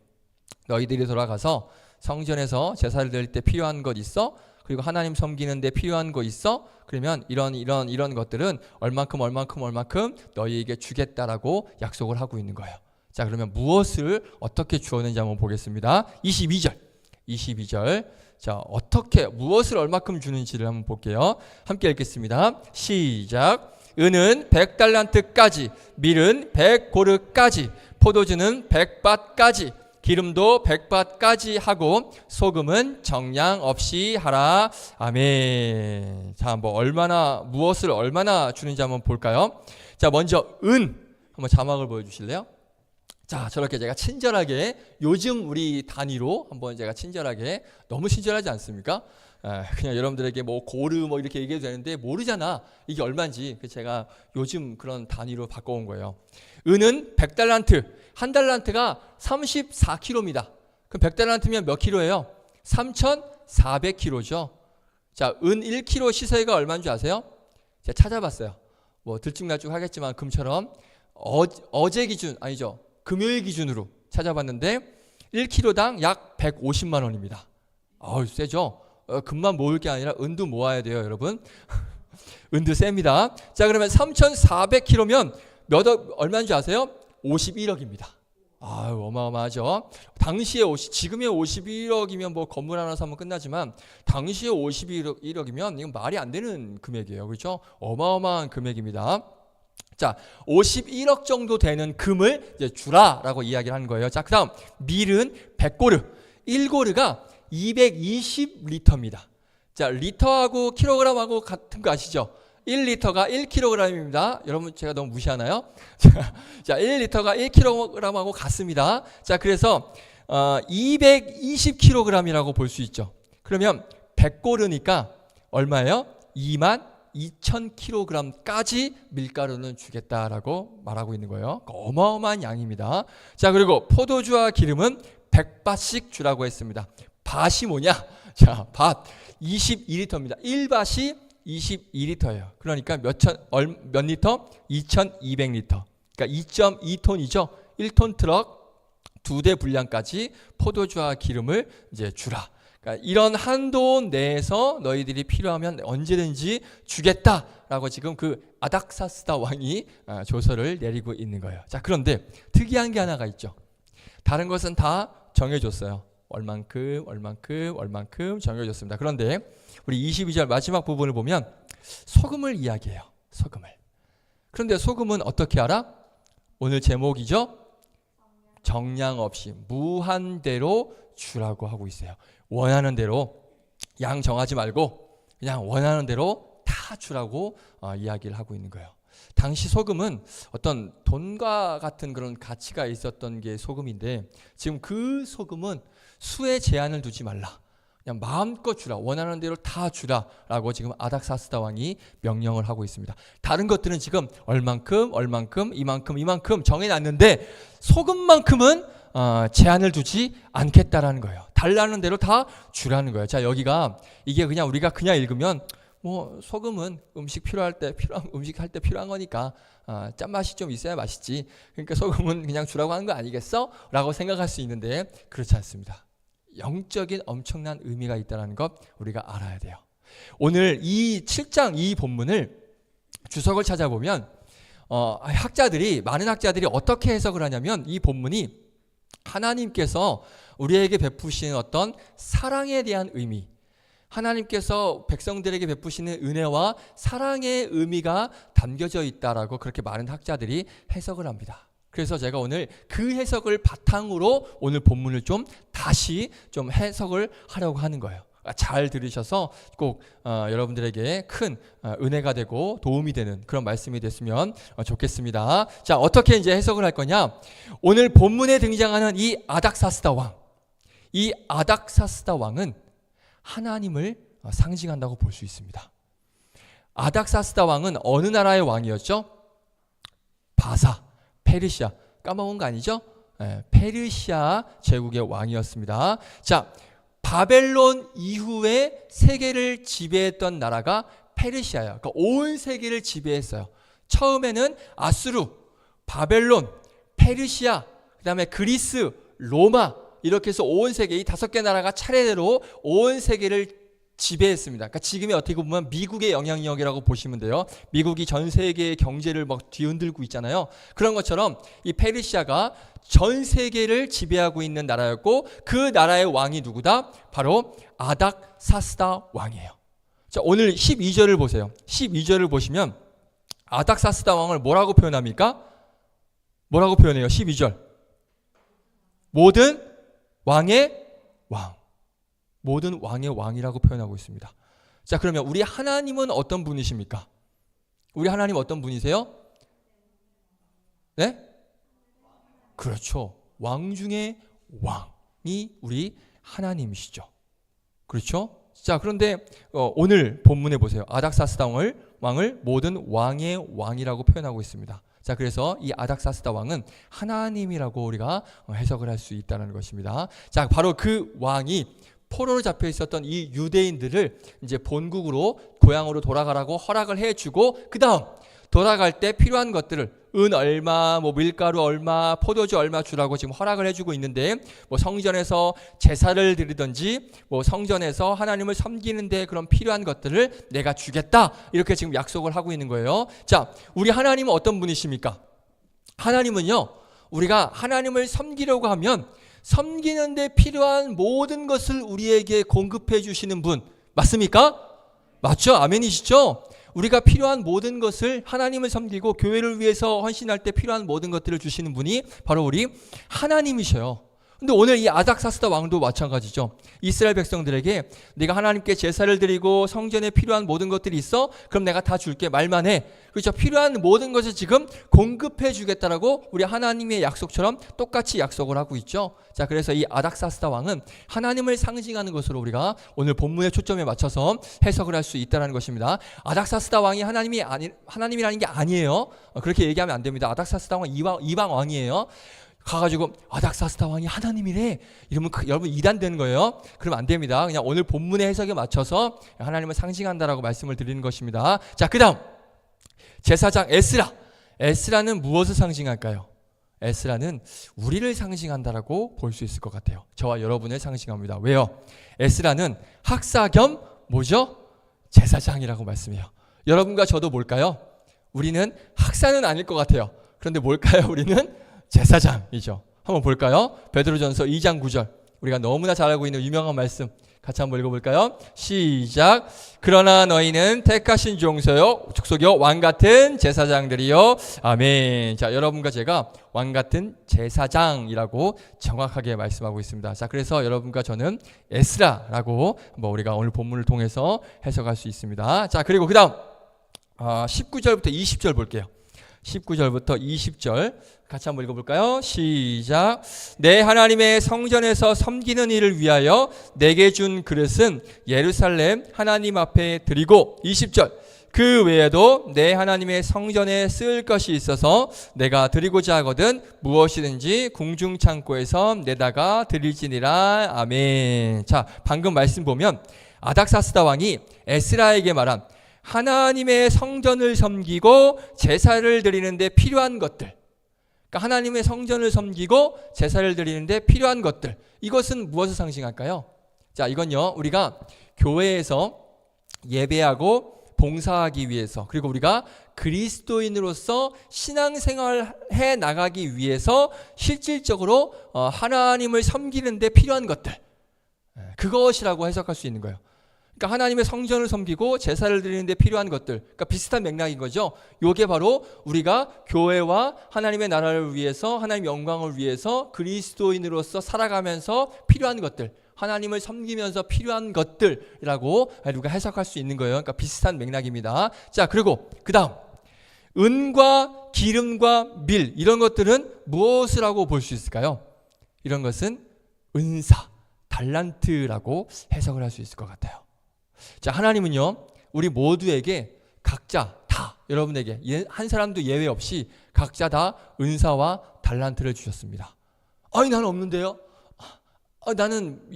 너희들이 돌아가서 성전에서 제사를 드릴 때 필요한 것 있어? 그리고 하나님 섬기는 데 필요한 거 있어? 그러면 이런 것들은 얼만큼 너희에게 주겠다라고 약속을 하고 있는 거예요. 자, 그러면 무엇을 어떻게 주었는지 한번 보겠습니다. 22절. 자, 어떻게 무엇을 얼마큼 주는지를 한번 볼게요. 함께 읽겠습니다. 시작. 은은 100달란트까지, 밀은 100고르까지, 포도주는 100밭까지, 기름도 100밭까지 하고 소금은 정량 없이 하라. 아멘. 자, 무엇을 얼마나 주는지 한번 볼까요? 자, 먼저 한번 자막을 보여주실래요? 자, 저렇게 제가 친절하게 요즘 우리 단위로 한번 제가 친절하게, 너무 친절하지 않습니까? 그냥 여러분들에게 뭐 고르 뭐 이렇게 얘기해도 되는데 모르잖아 이게 얼마인지. 그래서 제가 요즘 그런 단위로 바꿔온 거예요. 은은 100달란트, 한 달란트가 34kg입니다. 그럼 100달란트면 몇 킬로예요? 3,400kg죠. 자, 은 1kg 시세가 얼마인 줄 아세요? 제가 찾아봤어요. 뭐 들쭉날쭉 하겠지만 금처럼 어제 기준 아니죠. 금요일 기준으로 찾아봤는데 1kg당 약 150만 원입니다. 세죠? 금만 모을 게 아니라 은도 모아야 돼요, 여러분. 은도 셉니다. 자, 그러면 3,400kg면 얼마인 줄 아세요? 51억입니다. 어마어마하죠. 당시에 지금의 51억이면 뭐 건물 하나 사면 끝나지만 당시에 51억이면 이건 말이 안 되는 금액이에요. 그렇죠? 어마어마한 금액입니다. 자, 51억 정도 되는 금을 이제 주라라고 이야기를 하는 거예요. 자, 그다음 밀은 100고르. 1고르가 220리터입니다. 자, 리터하고 킬로그램하고 같은 거 아시죠? 1리터가 1kg입니다. 여러분 제가 너무 무시하나요? 자, 1리터가 1kg하고 같습니다. 자, 그래서 220kg이라고 볼 수 있죠. 그러면 100고르니까 얼마예요? 22,000kg까지 밀가루는 주겠다라고 말하고 있는 거예요. 어마어마한 양입니다. 자, 그리고 포도주와 기름은 100밭씩 주라고 했습니다. 밭이 뭐냐? 자, 밭 22리터입니다. 1밭이 22리터예요. 그러니까 몇 리터? 2,200리터. 그러니까 2.2톤이죠. 1톤 트럭 2대 분량까지 포도주와 기름을 이제 주라. 그러니까 이런 한도 내에서 너희들이 필요하면 언제든지 주겠다라고 지금 그 아닥사스다 왕이 조서를 내리고 있는 거예요. 자, 그런데 특이한 게 하나가 있죠. 다른 것은 다 정해줬어요. 얼만큼 정해졌습니다. 그런데 우리 22절 마지막 부분을 보면 소금을 이야기해요. 소금을. 그런데 소금은 어떻게 알아? 오늘 제목이죠. 정량 없이 무한대로 주라고 하고 있어요. 원하는 대로, 양 정하지 말고 그냥 원하는 대로 다 주라고 이야기를 하고 있는 거예요. 당시 소금은 어떤 돈과 같은 그런 가치가 있었던 게 소금인데 지금 그 소금은 수에 제한을 두지 말라. 그냥 마음껏 주라. 원하는 대로 다 주라라고 지금 아닥사스다 왕이 명령을 하고 있습니다. 다른 것들은 지금 얼만큼, 이만큼 정해놨는데 소금만큼은 제한을 두지 않겠다라는 거예요. 달라는 대로 다 주라는 거예요. 자, 여기가 이게 그냥 우리가 그냥 읽으면 뭐 소금은 음식 할 때 필요한 거니까 짠맛이 좀 있어야 맛있지. 그러니까 소금은 그냥 주라고 하는 거 아니겠어? 라고 생각할 수 있는데 그렇지 않습니다. 영적인 엄청난 의미가 있다는 것 우리가 알아야 돼요. 오늘 이 7장 이 본문을 주석을 찾아보면 많은 학자들이 어떻게 해석을 하냐면 이 본문이 하나님께서 우리에게 베푸시는 어떤 사랑에 대한 의미, 하나님께서 백성들에게 베푸시는 은혜와 사랑의 의미가 담겨져 있다라고 그렇게 많은 학자들이 해석을 합니다. 그래서 제가 오늘 그 해석을 바탕으로 오늘 본문을 다시 해석을 하려고 하는 거예요. 잘 들으셔서 꼭 여러분들에게 큰 은혜가 되고 도움이 되는 그런 말씀이 됐으면 좋겠습니다. 자, 어떻게 이제 해석을 할 거냐? 오늘 본문에 등장하는 이 아닥사스다 왕, 이 아닥사스다 왕은 하나님을 상징한다고 볼 수 있습니다. 아닥사스다 왕은 어느 나라의 왕이었죠? 바사, 페르시아. 까먹은 거 아니죠? 페르시아 제국의 왕이었습니다. 자, 바벨론 이후에 세계를 지배했던 나라가 페르시아예요. 그러니까 온 세계를 지배했어요. 처음에는 아수르, 바벨론, 페르시아, 그 다음에 그리스, 로마, 이렇게 해서 온 세계, 이 5개 나라가 차례대로 온 세계를 지배했습니다. 그러니까 지금의 어떻게 보면 미국의 영향력이라고 보시면 돼요. 미국이 전 세계의 경제를 막 뒤흔들고 있잖아요. 그런 것처럼 이 페르시아가 전 세계를 지배하고 있는 나라였고, 그 나라의 왕이 누구다? 바로 아닥사스다 왕이에요. 자, 오늘 12절을 보세요. 12절을 보시면 아닥사스다 왕을 뭐라고 표현합니까? 뭐라고 표현해요? 12절. 모든 왕의 왕. 모든 왕의 왕이라고 표현하고 있습니다. 자, 그러면 우리 하나님은 어떤 분이십니까? 우리 하나님 어떤 분이세요? 네? 그렇죠. 왕 중에 왕이 우리 하나님이시죠. 그렇죠? 자, 그런데 오늘 본문에 보세요. 아닥사스다 왕을 모든 왕의 왕이라고 표현하고 있습니다. 자, 그래서 이 아닥사스다 왕은 하나님이라고 우리가 해석을 할 수 있다는 것입니다. 자, 바로 그 왕이 포로로 잡혀 있었던 이 유대인들을 이제 본국으로, 고향으로 돌아가라고 허락을 해주고, 그 다음 돌아갈 때 필요한 것들을 은 얼마, 뭐 밀가루 얼마, 포도주 얼마 주라고 지금 허락을 해주고 있는데, 뭐 성전에서 제사를 드리든지, 뭐 성전에서 하나님을 섬기는데 그런 필요한 것들을 내가 주겠다, 이렇게 지금 약속을 하고 있는 거예요. 자, 우리 하나님은 어떤 분이십니까? 하나님은요, 우리가 하나님을 섬기려고 하면 섬기는 데 필요한 모든 것을 우리에게 공급해 주시는 분, 맞습니까? 맞죠? 아멘이시죠? 우리가 필요한 모든 것을, 하나님을 섬기고 교회를 위해서 헌신할 때 필요한 모든 것들을 주시는 분이 바로 우리 하나님이셔요. 근데 오늘 이 아닥사스다 왕도 마찬가지죠. 이스라엘 백성들에게 네가 하나님께 제사를 드리고 성전에 필요한 모든 것들이 있어? 그럼 내가 다 줄게, 말만 해. 그렇죠? 필요한 모든 것을 지금 공급해 주겠다라고 우리 하나님의 약속처럼 똑같이 약속을 하고 있죠. 자, 그래서 이 아닥사스다 왕은 하나님을 상징하는 것으로 우리가 오늘 본문의 초점에 맞춰서 해석을 할 수 있다는 것입니다. 아닥사스다 왕이 하나님이라는 게 아니에요. 그렇게 얘기하면 안 됩니다. 아닥사스다 왕은 이방 왕이에요. 가가지고 아닥사스다 왕이 하나님이래 이러면 여러분 이단되는 거예요. 그러면 안 됩니다. 그냥 오늘 본문의 해석에 맞춰서 하나님을 상징한다라고 말씀을 드리는 것입니다. 자, 그 다음 제사장 에스라는 무엇을 상징할까요? 에스라는 우리를 상징한다라고 볼 수 있을 것 같아요. 저와 여러분을 상징합니다. 왜요? 에스라는 학사 겸 뭐죠? 제사장이라고 말씀해요. 여러분과 저도 뭘까요? 우리는 학사는 아닐 것 같아요. 그런데 뭘까요? 우리는 제사장이죠. 한번 볼까요? 베드로전서 2장 9절. 우리가 너무나 잘 알고 있는 유명한 말씀 같이 한번 읽어볼까요? 시작. 그러나 너희는 택하신 종소요 족속이요 왕같은 제사장들이요. 아멘. 자, 여러분과 제가 왕같은 제사장이라고 정확하게 말씀하고 있습니다. 자, 그래서 여러분과 저는 에스라라고 우리가 오늘 본문을 통해서 해석할 수 있습니다. 자, 그리고 그 다음 19절부터 20절 볼게요. 19절부터 20절 같이 한번 읽어볼까요? 시작. 내 하나님의 성전에서 섬기는 일을 위하여 내게 준 그릇은 예루살렘 하나님 앞에 드리고, 20절. 그 외에도 내 하나님의 성전에 쓸 것이 있어서 내가 드리고자 하거든 무엇이든지 궁중 창고에서 내다가 드릴지니라. 아멘. 자, 방금 말씀 보면 아닥사스다 왕이 에스라에게 말한 하나님의 성전을 섬기고 제사를 드리는데 필요한 것들, 그러니까 하나님의 성전을 섬기고 제사를 드리는데 필요한 것들, 이것은 무엇을 상징할까요? 자, 이건요, 우리가 교회에서 예배하고 봉사하기 위해서, 그리고 우리가 그리스도인으로서 신앙생활을 해 나가기 위해서 실질적으로 하나님을 섬기는데 필요한 것들, 그것이라고 해석할 수 있는 거예요. 그러니까 하나님의 성전을 섬기고 제사를 드리는데 필요한 것들, 그러니까 비슷한 맥락인 거죠. 이게 바로 우리가 교회와 하나님의 나라를 위해서, 하나님의 영광을 위해서 그리스도인으로서 살아가면서 필요한 것들, 하나님을 섬기면서 필요한 것들이라고 우리가 해석할 수 있는 거예요. 그러니까 비슷한 맥락입니다. 자, 그리고 그 다음 은과 기름과 밀 이런 것들은 무엇을 하고 볼 수 있을까요? 이런 것은 은사, 달란트라고 해석을 할 수 있을 것 같아요. 자, 하나님은요 우리 모두에게 각자 다 여러분에게 한 사람도 예외 없이 각자 다 은사와 달란트를 주셨습니다. 아니 나는 없는데요? 나는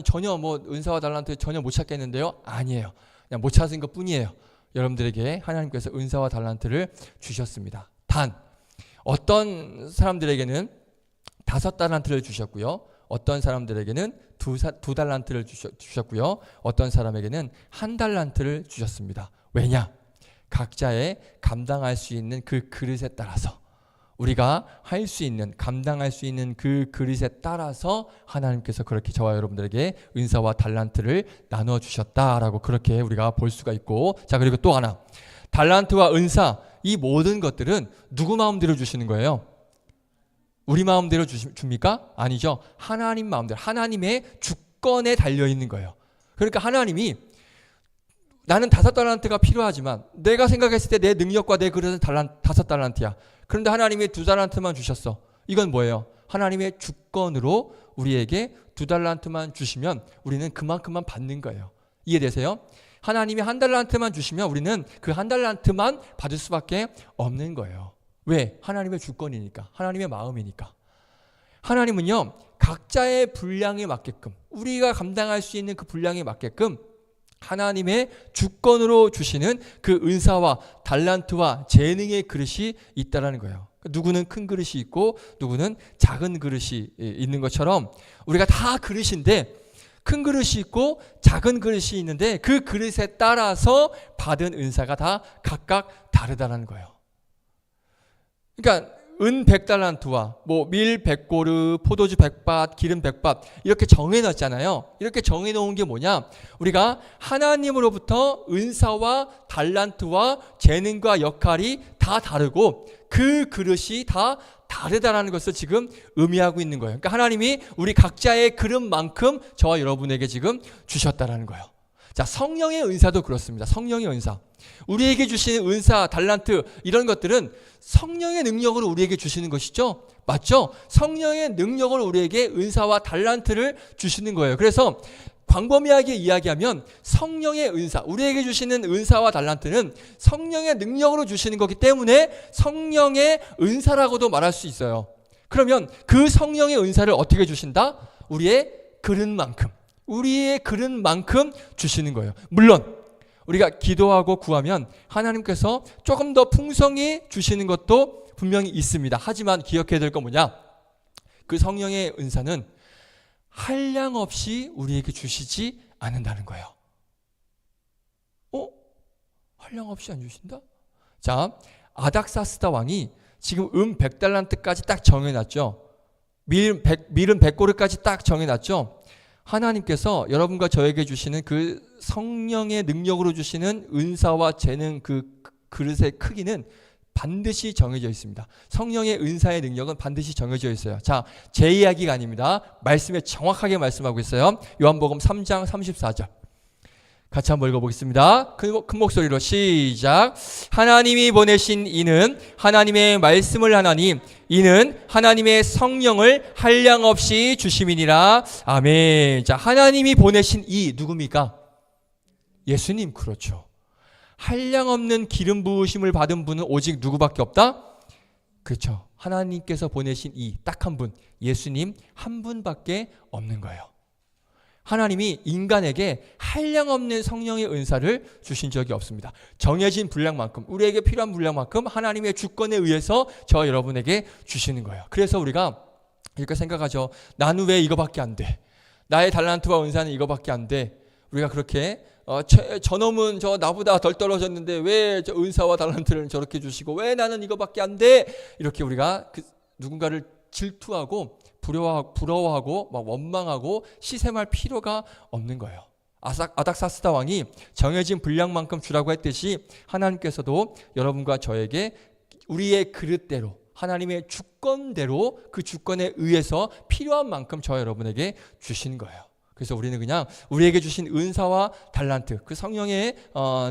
전혀 은사와 달란트 전혀 못 찾겠는데요? 아니에요. 그냥 못 찾은 것 뿐이에요. 여러분들에게 하나님께서 은사와 달란트를 주셨습니다. 단 어떤 사람들에게는 5달란트를 주셨고요. 어떤 사람들에게는 두 달란트를 주셨고요. 어떤 사람에게는 1달란트를 주셨습니다. 왜냐? 각자의 감당할 수 있는 그 그릇에 따라서 우리가 할 수 있는 감당할 수 있는 그 그릇에 따라서 하나님께서 그렇게 저와 여러분들에게 은사와 달란트를 나눠 주셨다라고 그렇게 우리가 볼 수가 있고, 자 그리고 또 하나 달란트와 은사 이 모든 것들은 누구 마음대로 주시는 거예요? 우리 마음대로 줍니까? 아니죠. 하나님 마음대로 하나님의 주권에 달려 있는 거예요. 그러니까 하나님이 나는 5달란트가 필요하지만 내가 생각했을 때 내 능력과 내 그릇은 5달란트야. 그런데 하나님이 2달란트만 주셨어. 이건 뭐예요? 하나님의 주권으로 우리에게 2달란트만 주시면 우리는 그만큼만 받는 거예요. 이해되세요? 하나님이 1달란트만 주시면 우리는 그 1달란트만 받을 수밖에 없는 거예요. 왜? 하나님의 주권이니까. 하나님의 마음이니까. 하나님은요 각자의 분량에 맞게끔 우리가 감당할 수 있는 그 분량에 맞게끔 하나님의 주권으로 주시는 그 은사와 달란트와 재능의 그릇이 있다라는 거예요. 누구는 큰 그릇이 있고 누구는 작은 그릇이 있는 것처럼 우리가 다 그릇인데 큰 그릇이 있고 작은 그릇이 있는데 그 그릇에 따라서 받은 은사가 다 각각 다르다는 거예요. 그러니까 은 100달란트와 밀 100고르, 포도주 100밭, 기름 100밭 이렇게 정해놨잖아요. 이렇게 정해놓은 게 뭐냐? 우리가 하나님으로부터 은사와 달란트와 재능과 역할이 다 다르고 그 그릇이 다 다르다라는 것을 지금 의미하고 있는 거예요. 그러니까 하나님이 우리 각자의 그릇만큼 저와 여러분에게 지금 주셨다라는 거예요. 자, 성령의 은사도 그렇습니다. 성령의 은사. 우리에게 주시는 은사, 달란트 이런 것들은 성령의 능력으로 우리에게 주시는 것이죠. 맞죠? 성령의 능력으로 우리에게 은사와 달란트를 주시는 거예요. 그래서 광범위하게 이야기하면 성령의 은사, 우리에게 주시는 은사와 달란트는 성령의 능력으로 주시는 거기 때문에 성령의 은사라고도 말할 수 있어요. 그러면 그 성령의 은사를 어떻게 주신다? 우리의 그릇만큼, 우리의 그릇만큼 주시는 거예요. 물론 우리가 기도하고 구하면 하나님께서 조금 더 풍성히 주시는 것도 분명히 있습니다. 하지만 기억해야 될 건 뭐냐? 그 성령의 은사는 한량 없이 우리에게 주시지 않는다는 거예요. 한량 없이 안 주신다? 자, 아닥사스다 왕이 지금 100달란트까지 딱 정해놨죠. 밀은 100고르까지 딱 정해놨죠. 하나님께서 여러분과 저에게 주시는 그 성령의 능력으로 주시는 은사와 재능 그 그릇의 크기는 반드시 정해져 있습니다. 성령의 은사의 능력은 반드시 정해져 있어요. 자, 제 이야기가 아닙니다. 말씀에 정확하게 말씀하고 있어요. 요한복음 3장 34절. 같이 한번 읽어보겠습니다. 큰 목소리로 시작. 하나님이 보내신 이는 하나님의 말씀을 하나니 이는 하나님의 성령을 한량없이 주심이니라. 아멘. 자, 하나님이 보내신 이 누굽니까? 예수님. 그렇죠. 한량없는 기름 부으심을 받은 분은 오직 누구밖에 없다? 그렇죠. 하나님께서 보내신 이 딱 한 분, 예수님 한 분밖에 없는 거예요. 하나님이 인간에게 한량없는 성령의 은사를 주신 적이 없습니다. 정해진 분량만큼, 우리에게 필요한 분량만큼 하나님의 주권에 의해서 저 여러분에게 주시는 거예요. 그래서 우리가 이렇게 생각하죠. 나는 왜 이거밖에 안 돼? 나의 달란트와 은사는 이거밖에 안 돼. 우리가 그렇게 저놈은 저 나보다 덜 떨어졌는데 왜 저 은사와 달란트를 저렇게 주시고 왜 나는 이거밖에 안 돼? 이렇게 우리가 누군가를 질투하고 부러워하고 막 원망하고 시샘할 필요가 없는 거예요. 아닥사스다 왕이 정해진 분량만큼 주라고 했듯이 하나님께서도 여러분과 저에게 우리의 그릇대로 하나님의 주권대로 그 주권에 의해서 필요한 만큼 저 여러분에게 주신 거예요. 그래서 우리는 그냥 우리에게 주신 은사와 달란트, 그 성령의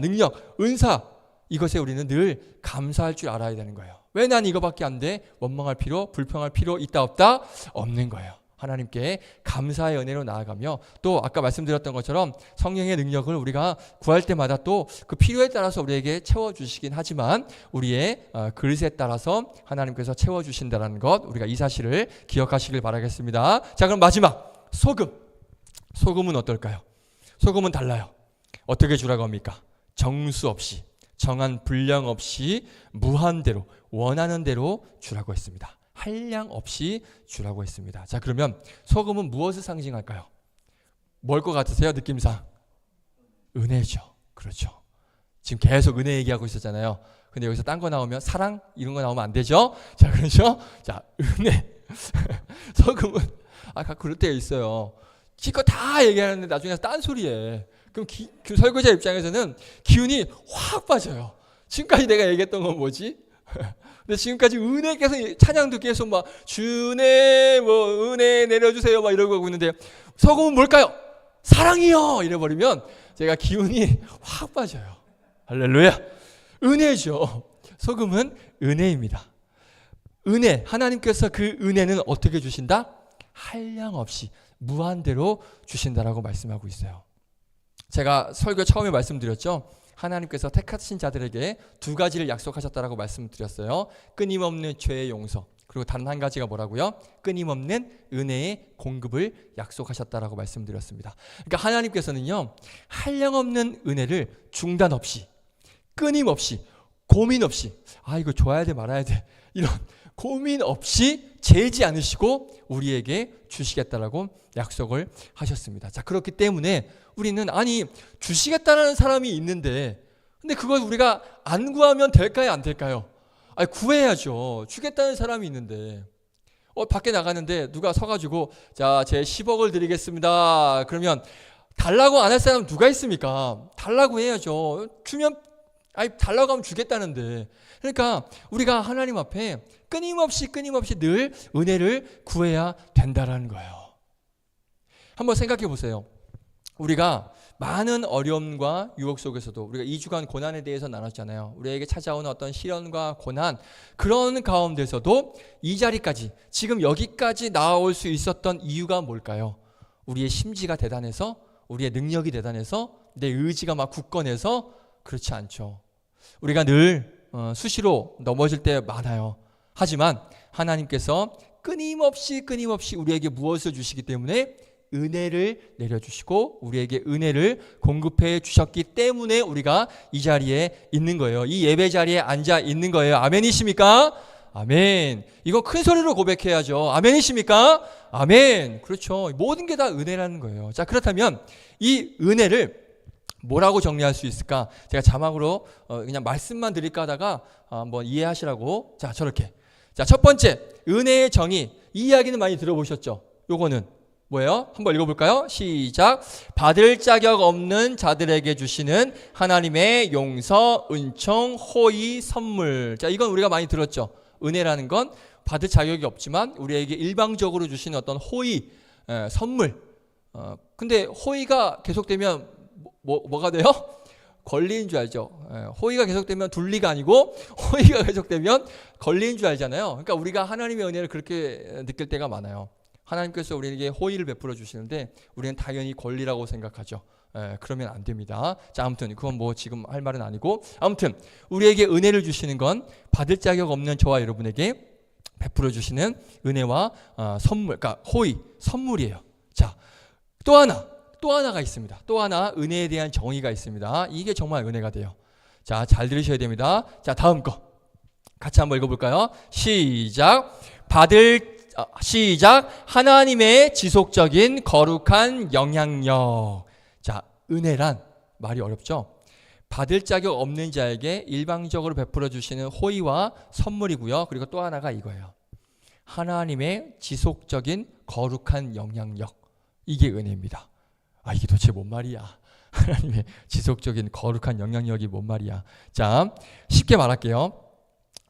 능력, 은사, 이것에 우리는 늘 감사할 줄 알아야 되는 거예요. 왜 난 이거밖에 안 돼? 원망할 필요, 불평할 필요 있다 없다? 없는 거예요. 하나님께 감사의 은혜로 나아가며, 또 아까 말씀드렸던 것처럼 성령의 능력을 우리가 구할 때마다 또 그 필요에 따라서 우리에게 채워주시긴 하지만 우리의 그릇에 따라서 하나님께서 채워주신다는 것, 우리가 이 사실을 기억하시길 바라겠습니다. 자, 그럼 마지막 소금. 소금은 어떨까요? 소금은 달라요. 어떻게 주라고 합니까? 정수 없이, 정한 분량 없이 무한대로, 원하는 대로 주라고 했습니다. 한량 없이 주라고 했습니다. 자, 그러면 소금은 무엇을 상징할까요? 뭘 것 같으세요? 느낌상 은혜죠. 그렇죠. 지금 계속 은혜 얘기하고 있었잖아요. 근데 여기서 딴 거 나오면 사랑 이런 거 나오면 안 되죠. 자, 그렇죠. 자, 은혜. 소금은 그럴 때가 있어요. 기껏 다 얘기하는데 나중에 딴 소리에, 그럼 그 설교자 입장에서는 기운이 확 빠져요. 지금까지 내가 얘기했던 건 뭐지? 근데 지금까지 은혜께서, 찬양도 계속 막 주네 뭐 은혜 내려주세요 막 이러고 하고 있는데, 소금은 뭘까요? 사랑이요 이래버리면 제가 기운이 확 빠져요. 할렐루야. 은혜죠. 소금은 은혜입니다. 은혜, 하나님께서 그 은혜는 어떻게 주신다? 한량 없이 무한대로 주신다라고 말씀하고 있어요. 제가 설교 처음에 말씀드렸죠. 하나님께서 택하신 자들에게 두 가지를 약속하셨다라고 말씀드렸어요. 끊임없는 죄의 용서, 그리고 다른 한 가지가 뭐라고요? 끊임없는 은혜의 공급을 약속하셨다라고 말씀드렸습니다. 그러니까 하나님께서는요, 한량없는 은혜를 중단 없이, 끊임없이, 고민 없이, 이거 줘야 돼 말아야 돼, 이런 고민 없이 재지 않으시고 우리에게 주시겠다라고 약속을 하셨습니다. 자, 그렇기 때문에 우리는 주시겠다는 사람이 있는데, 근데 그걸 우리가 안 구하면 될까요, 안 될까요? 구해야죠. 주겠다는 사람이 있는데, 밖에 나가는데 누가 서가지고 자, 제 10억을 드리겠습니다. 그러면 달라고 안 할 사람 누가 있습니까? 달라고 해야죠. 주면 달라고 하면 주겠다는데. 그러니까 우리가 하나님 앞에 끊임없이 늘 은혜를 구해야 된다라는 거예요. 한번 생각해 보세요. 우리가 많은 어려움과 유혹 속에서도 우리가 2주간 고난에 대해서 나눴잖아요. 우리에게 찾아오는 어떤 시련과 고난, 그런 가운데서도 이 자리까지, 지금 여기까지 나올 수 있었던 이유가 뭘까요? 우리의 심지가 대단해서, 우리의 능력이 대단해서, 내 의지가 막 굳건해서? 그렇지 않죠. 우리가 늘 수시로 넘어질 때 많아요. 하지만 하나님께서 끊임없이 우리에게 무엇을 주시기 때문에? 은혜를 내려주시고 우리에게 은혜를 공급해 주셨기 때문에 우리가 이 자리에 있는 거예요. 이 예배 자리에 앉아 있는 거예요. 아멘이십니까? 아멘. 이거 큰 소리로 고백해야죠. 아멘이십니까? 아멘. 그렇죠. 모든 게 다 은혜라는 거예요. 자, 그렇다면 이 은혜를 뭐라고 정리할 수 있을까? 제가 자막으로 그냥 말씀만 드릴까 하다가 한번 이해하시라고. 자, 저렇게. 자, 첫 번째, 은혜의 정의. 이 이야기는 많이 들어보셨죠? 요거는 뭐예요? 한번 읽어볼까요? 시작. 받을 자격 없는 자들에게 주시는 하나님의 용서, 은총, 호의, 선물. 자, 이건 우리가 많이 들었죠. 은혜라는 건 받을 자격이 없지만 우리에게 일방적으로 주시는 어떤 호의, 선물. 근데 호의가 계속되면 뭐가 돼요? 권리인 줄 알죠. 호의가 계속되면 둘리가 아니고 호의가 계속되면 권리인 줄 알잖아요. 그러니까 우리가 하나님의 은혜를 그렇게 느낄 때가 많아요. 하나님께서 우리에게 호의를 베풀어 주시는데 우리는 당연히 권리라고 생각하죠. 그러면 안 됩니다. 자, 아무튼 그건 뭐 지금 할 말은 아니고, 아무튼 우리에게 은혜를 주시는 건 받을 자격 없는 저와 여러분에게 베풀어 주시는 은혜와 선물, 그러니까 호의, 선물이에요. 자, 또 하나가 있습니다. 또 하나 은혜에 대한 정의가 있습니다. 이게 정말 은혜가 돼요. 자, 잘 들으셔야 됩니다. 자, 다음 거 같이 한번 읽어볼까요? 시작. 하나님의 지속적인 거룩한 영향력. 자, 은혜란 말이 어렵죠? 받을 자격 없는 자에게 일방적으로 베풀어 주시는 호의와 선물이고요. 그리고 또 하나가 이거예요. 하나님의 지속적인 거룩한 영향력. 이게 은혜입니다. 이게 도대체 뭔 말이야? 하나님의 지속적인 거룩한 영향력이 뭔 말이야? 자, 쉽게 말할게요.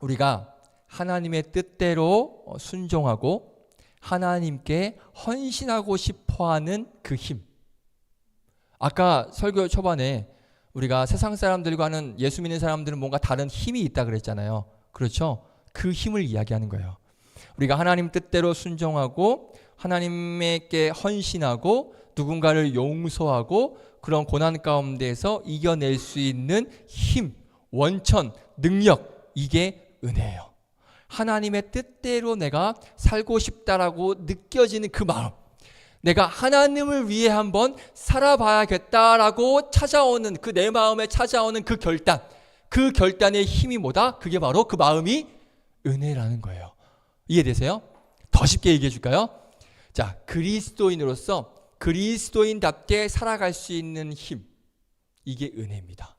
우리가 하나님의 뜻대로 순종하고 하나님께 헌신하고 싶어하는 그 힘, 아까 설교 초반에 우리가 세상 사람들과는 예수 믿는 사람들은 뭔가 다른 힘이 있다 그랬잖아요. 그렇죠? 그 힘을 이야기하는 거예요. 우리가 하나님 뜻대로 순종하고 하나님께 헌신하고 누군가를 용서하고 그런 고난 가운데에서 이겨낼 수 있는 힘, 원천, 능력, 이게 은혜예요. 하나님의 뜻대로 내가 살고 싶다라고 느껴지는 그 마음, 내가 하나님을 위해 한번 살아봐야겠다라고 찾아오는 그 내 마음에 찾아오는 그 결단, 그 결단의 힘이 뭐다? 그게 바로 그 마음이 은혜라는 거예요. 이해되세요? 더 쉽게 얘기해 줄까요? 자, 그리스도인으로서 그리스도인답게 살아갈 수 있는 힘, 이게 은혜입니다.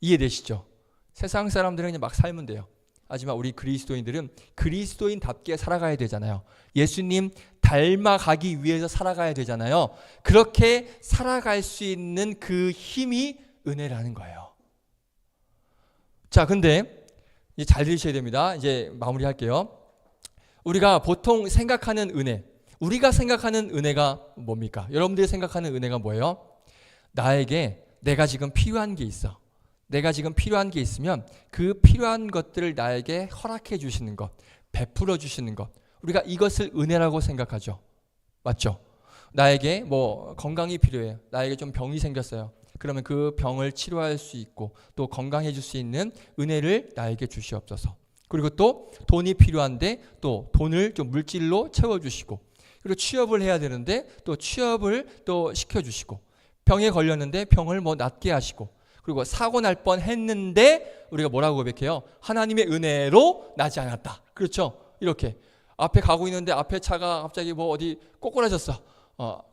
이해되시죠? 세상 사람들은 그냥 막 살면 돼요. 하지만 우리 그리스도인들은 그리스도인답게 살아가야 되잖아요. 예수님 닮아가기 위해서 살아가야 되잖아요. 그렇게 살아갈 수 있는 그 힘이 은혜라는 거예요. 자, 근데 이제 잘 들으셔야 됩니다. 이제 마무리할게요. 우리가 보통 생각하는 은혜, 우리가 생각하는 은혜가 뭡니까? 여러분들이 생각하는 은혜가 뭐예요? 나에게 내가 지금 필요한 게 있어. 내가 지금 필요한 게 있으면 그 필요한 것들을 나에게 허락해 주시는 것, 베풀어 주시는 것, 우리가 이것을 은혜라고 생각하죠. 맞죠? 나에게 뭐 건강이 필요해요. 나에게 좀 병이 생겼어요. 그러면 그 병을 치료할 수 있고 또 건강해질 수 있는 은혜를 나에게 주시옵소서. 그리고 또 돈이 필요한데 또 돈을 좀 물질로 채워주시고, 그리고 취업을 해야 되는데 또 취업을 또 시켜주시고, 병에 걸렸는데 병을 뭐 낫게 하시고, 그리고 사고 날 뻔했는데 우리가 뭐라고 고백해요? 하나님의 은혜로 나지 않았다. 그렇죠? 이렇게 앞에 가고 있는데 앞에 차가 갑자기 뭐 어디 꼬꾸라졌어.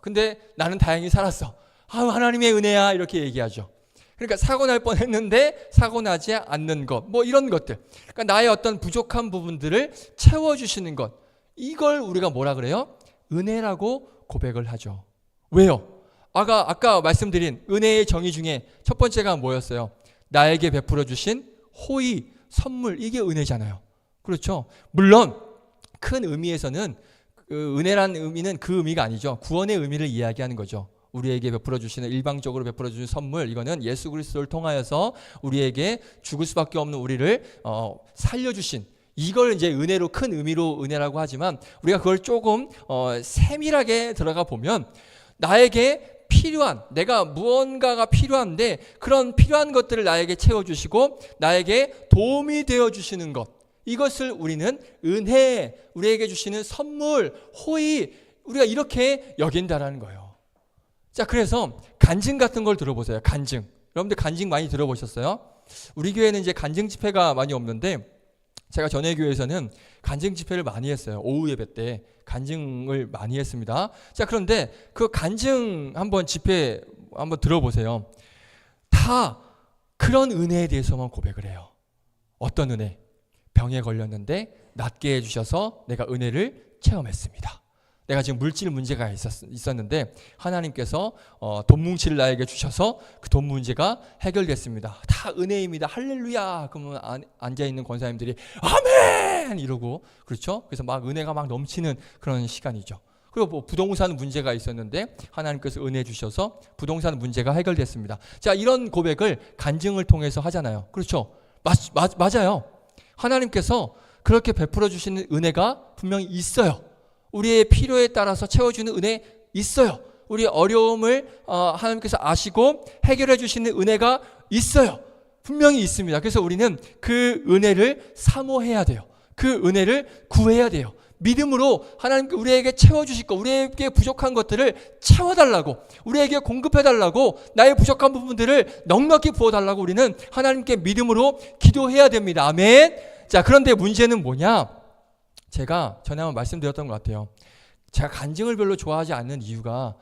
근데 나는 다행히 살았어. 하나님의 은혜야, 이렇게 얘기하죠. 그러니까 사고 날 뻔했는데 사고 나지 않는 것, 뭐 이런 것들. 그러니까 나의 어떤 부족한 부분들을 채워주시는 것, 이걸 우리가 뭐라 그래요? 은혜라고 고백을 하죠. 왜요? 아까 말씀드린 은혜의 정의 중에 첫 번째가 뭐였어요? 나에게 베풀어 주신 호의, 선물, 이게 은혜잖아요. 그렇죠? 물론 큰 의미에서는 은혜란 의미는 그 의미가 아니죠. 구원의 의미를 이야기하는 거죠. 우리에게 베풀어 주시는, 일방적으로 베풀어 주시는 선물, 이거는 예수 그리스도를 통하여서 우리에게 죽을 수밖에 없는 우리를 살려주신, 이걸 이제 은혜로, 큰 의미로 은혜라고 하지만 우리가 그걸 조금 세밀하게 들어가 보면 나에게 필요한, 내가 무언가가 필요한데 그런 필요한 것들을 나에게 채워주시고 나에게 도움이 되어주시는 것, 이것을 우리는 은혜, 우리에게 주시는 선물, 호의, 우리가 이렇게 여긴다라는 거예요. 자, 그래서 간증 같은 걸 들어보세요. 간증. 여러분들 간증 많이 들어보셨어요? 우리 교회는 이제 간증 집회가 많이 없는데 제가 전에 교회에서는 간증 집회를 많이 했어요. 오후 예배 때 간증을 많이 했습니다. 자, 그런데 그 간증 한번 집회 한번 들어보세요. 다 그런 은혜에 대해서만 고백을 해요. 어떤 은혜? 병에 걸렸는데 낫게 해주셔서 내가 은혜를 체험했습니다. 내가 지금 물질 문제가 있었는데 하나님께서 돈 뭉치를 나에게 주셔서 그 돈 문제가 해결됐습니다. 다 은혜입니다. 할렐루야. 그러면 앉아있는 권사님들이 아멘! 이러고, 그렇죠? 그래서 막 은혜가 막 넘치는 그런 시간이죠. 그리고 뭐 부동산 문제가 있었는데 하나님께서 은혜 주셔서 부동산 문제가 해결됐습니다. 자, 이런 고백을 간증을 통해서 하잖아요. 그렇죠? 맞아요. 하나님께서 그렇게 베풀어 주시는 은혜가 분명히 있어요. 우리의 필요에 따라서 채워주는 은혜 있어요. 우리의 어려움을 하나님께서 아시고 해결해 주시는 은혜가 있어요. 분명히 있습니다. 그래서 우리는 그 은혜를 사모해야 돼요. 그 은혜를 구해야 돼요. 믿음으로 하나님께 우리에게 채워주실 것, 우리에게 부족한 것들을 채워달라고, 우리에게 공급해달라고, 나의 부족한 부분들을 넉넉히 부어달라고 우리는 하나님께 믿음으로 기도해야 됩니다. 아멘. 자, 그런데 문제는 뭐냐? 제가 전에 한번 말씀드렸던 것 같아요. 제가 간증을 별로 좋아하지 않는 이유가,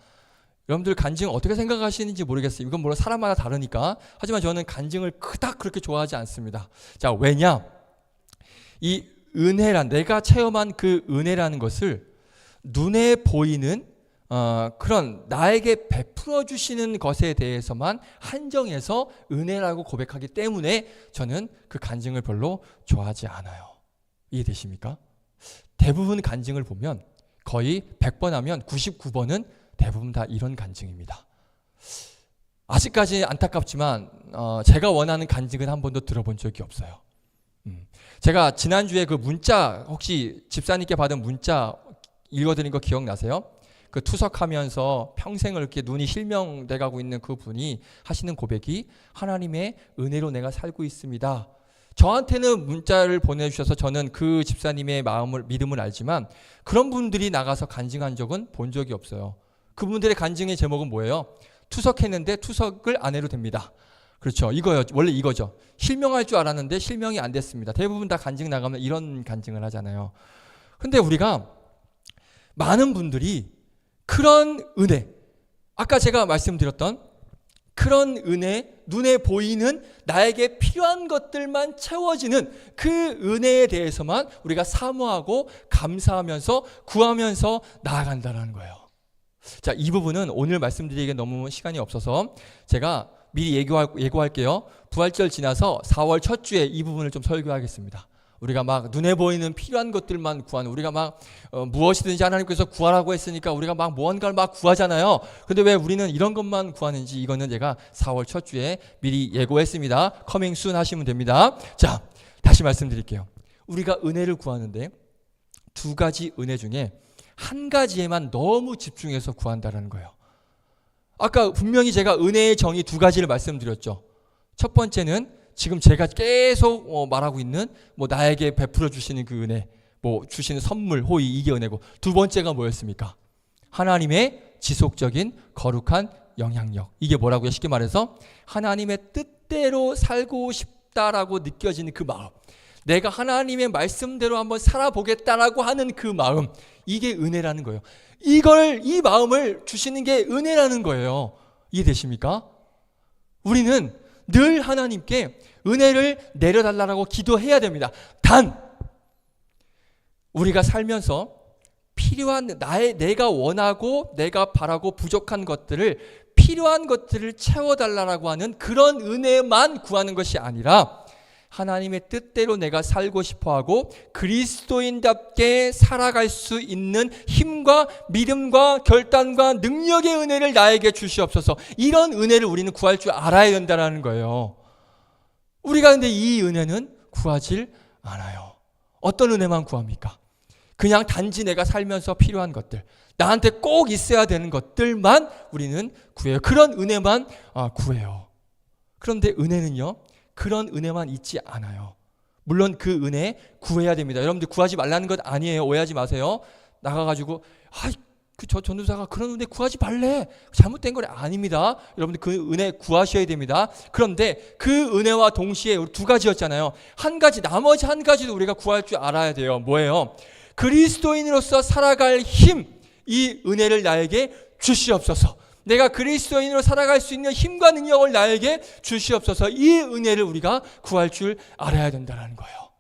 여러분들 간증 어떻게 생각하시는지 모르겠어요. 이건 물론 사람마다 다르니까. 하지만 저는 간증을 그닥 그렇게 좋아하지 않습니다. 자, 왜냐? 이 은혜란, 내가 체험한 그 은혜라는 것을 눈에 보이는 그런 나에게 베풀어 주시는 것에 대해서만 한정해서 은혜라고 고백하기 때문에 저는 그 간증을 별로 좋아하지 않아요. 이해되십니까? 대부분 간증을 보면 거의 100번 하면 99번은 대부분 다 이런 간증입니다. 아직까지 안타깝지만 제가 원하는 간증은 한 번도 들어본 적이 없어요. 제가 지난주에 그 문자, 혹시 집사님께 받은 문자 읽어드린 거 기억나세요? 그 투석하면서 평생을 이렇게 눈이 실명돼 가고 있는 그 분이 하시는 고백이 하나님의 은혜로 내가 살고 있습니다. 저한테는 문자를 보내주셔서 저는 그 집사님의 마음을, 믿음을 알지만 그런 분들이 나가서 간증한 적은 본 적이 없어요. 그분들의 간증의 제목은 뭐예요? 투석했는데 투석을 안 해도 됩니다. 그렇죠. 이거요. 원래 이거죠. 실명할 줄 알았는데 실명이 안 됐습니다. 대부분 다 간증 나가면 이런 간증을 하잖아요. 근데 우리가 많은 분들이 그런 은혜, 아까 제가 말씀드렸던 그런 은혜, 눈에 보이는 나에게 필요한 것들만 채워지는 그 은혜에 대해서만 우리가 사모하고 감사하면서 구하면서 나아간다는 거예요. 자, 이 부분은 오늘 말씀드리기에 너무 시간이 없어서 제가 미리 예고할게요. 부활절 지나서 4월 첫 주에 이 부분을 좀 설교하겠습니다. 우리가 막 눈에 보이는 필요한 것들만 구하는, 우리가 막 무엇이든지 하나님께서 구하라고 했으니까 우리가 막 무언가를 막 구하잖아요. 근데 왜 우리는 이런 것만 구하는지, 이거는 제가 4월 첫 주에 미리 예고했습니다. 커밍 순 하시면 됩니다. 자, 다시 말씀드릴게요. 우리가 은혜를 구하는데 두 가지 은혜 중에 한 가지에만 너무 집중해서 구한다는 거예요. 아까 분명히 제가 은혜의 정의 두 가지를 말씀드렸죠. 첫 번째는 지금 제가 계속 말하고 있는 나에게 베풀어 주시는 그 은혜, 주시는 선물, 호의, 이게 은혜고, 두 번째가 뭐였습니까? 하나님의 지속적인 거룩한 영향력. 이게 뭐라고요? 쉽게 말해서 하나님의 뜻대로 살고 싶다라고 느껴지는 그 마음, 내가 하나님의 말씀대로 한번 살아보겠다라고 하는 그 마음, 이게 은혜라는 거예요. 이 마음을 주시는 게 은혜라는 거예요. 이해되십니까? 우리는 늘 하나님께 은혜를 내려달라고 기도해야 됩니다. 단 우리가 살면서 필요한 내가 원하고 내가 바라고 부족한 것들을, 필요한 것들을 채워달라고 하는 그런 은혜만 구하는 것이 아니라 하나님의 뜻대로 내가 살고 싶어하고 그리스도인답게 살아갈 수 있는 힘과 믿음과 결단과 능력의 은혜를 나에게 주시옵소서. 이런 은혜를 우리는 구할 줄 알아야 된다는 거예요. 우리가 근데 이 은혜는 구하질 않아요. 어떤 은혜만 구합니까? 그냥 단지 내가 살면서 필요한 것들, 나한테 꼭 있어야 되는 것들만 우리는 구해요. 그런 은혜만 구해요. 그런데 은혜는요, 그런 은혜만 있지 않아요. 물론 그 은혜 구해야 됩니다. 여러분들 구하지 말라는 것 아니에요. 오해하지 마세요. 나가가지고 저 전도사가 그런 은혜 구하지 말래, 잘못된 건 아닙니다. 여러분들 그 은혜 구하셔야 됩니다. 그런데 그 은혜와 동시에 우리 두 가지였잖아요. 한 가지, 나머지 한 가지도 우리가 구할 줄 알아야 돼요. 뭐예요? 그리스도인으로서 살아갈 힘, 이 은혜를 나에게 주시옵소서. 내가 그리스도인으로 살아갈 수 있는 힘과 능력을 나에게 주시옵소서. 이 은혜를 우리가 구할 줄 알아야 된다는 거예요.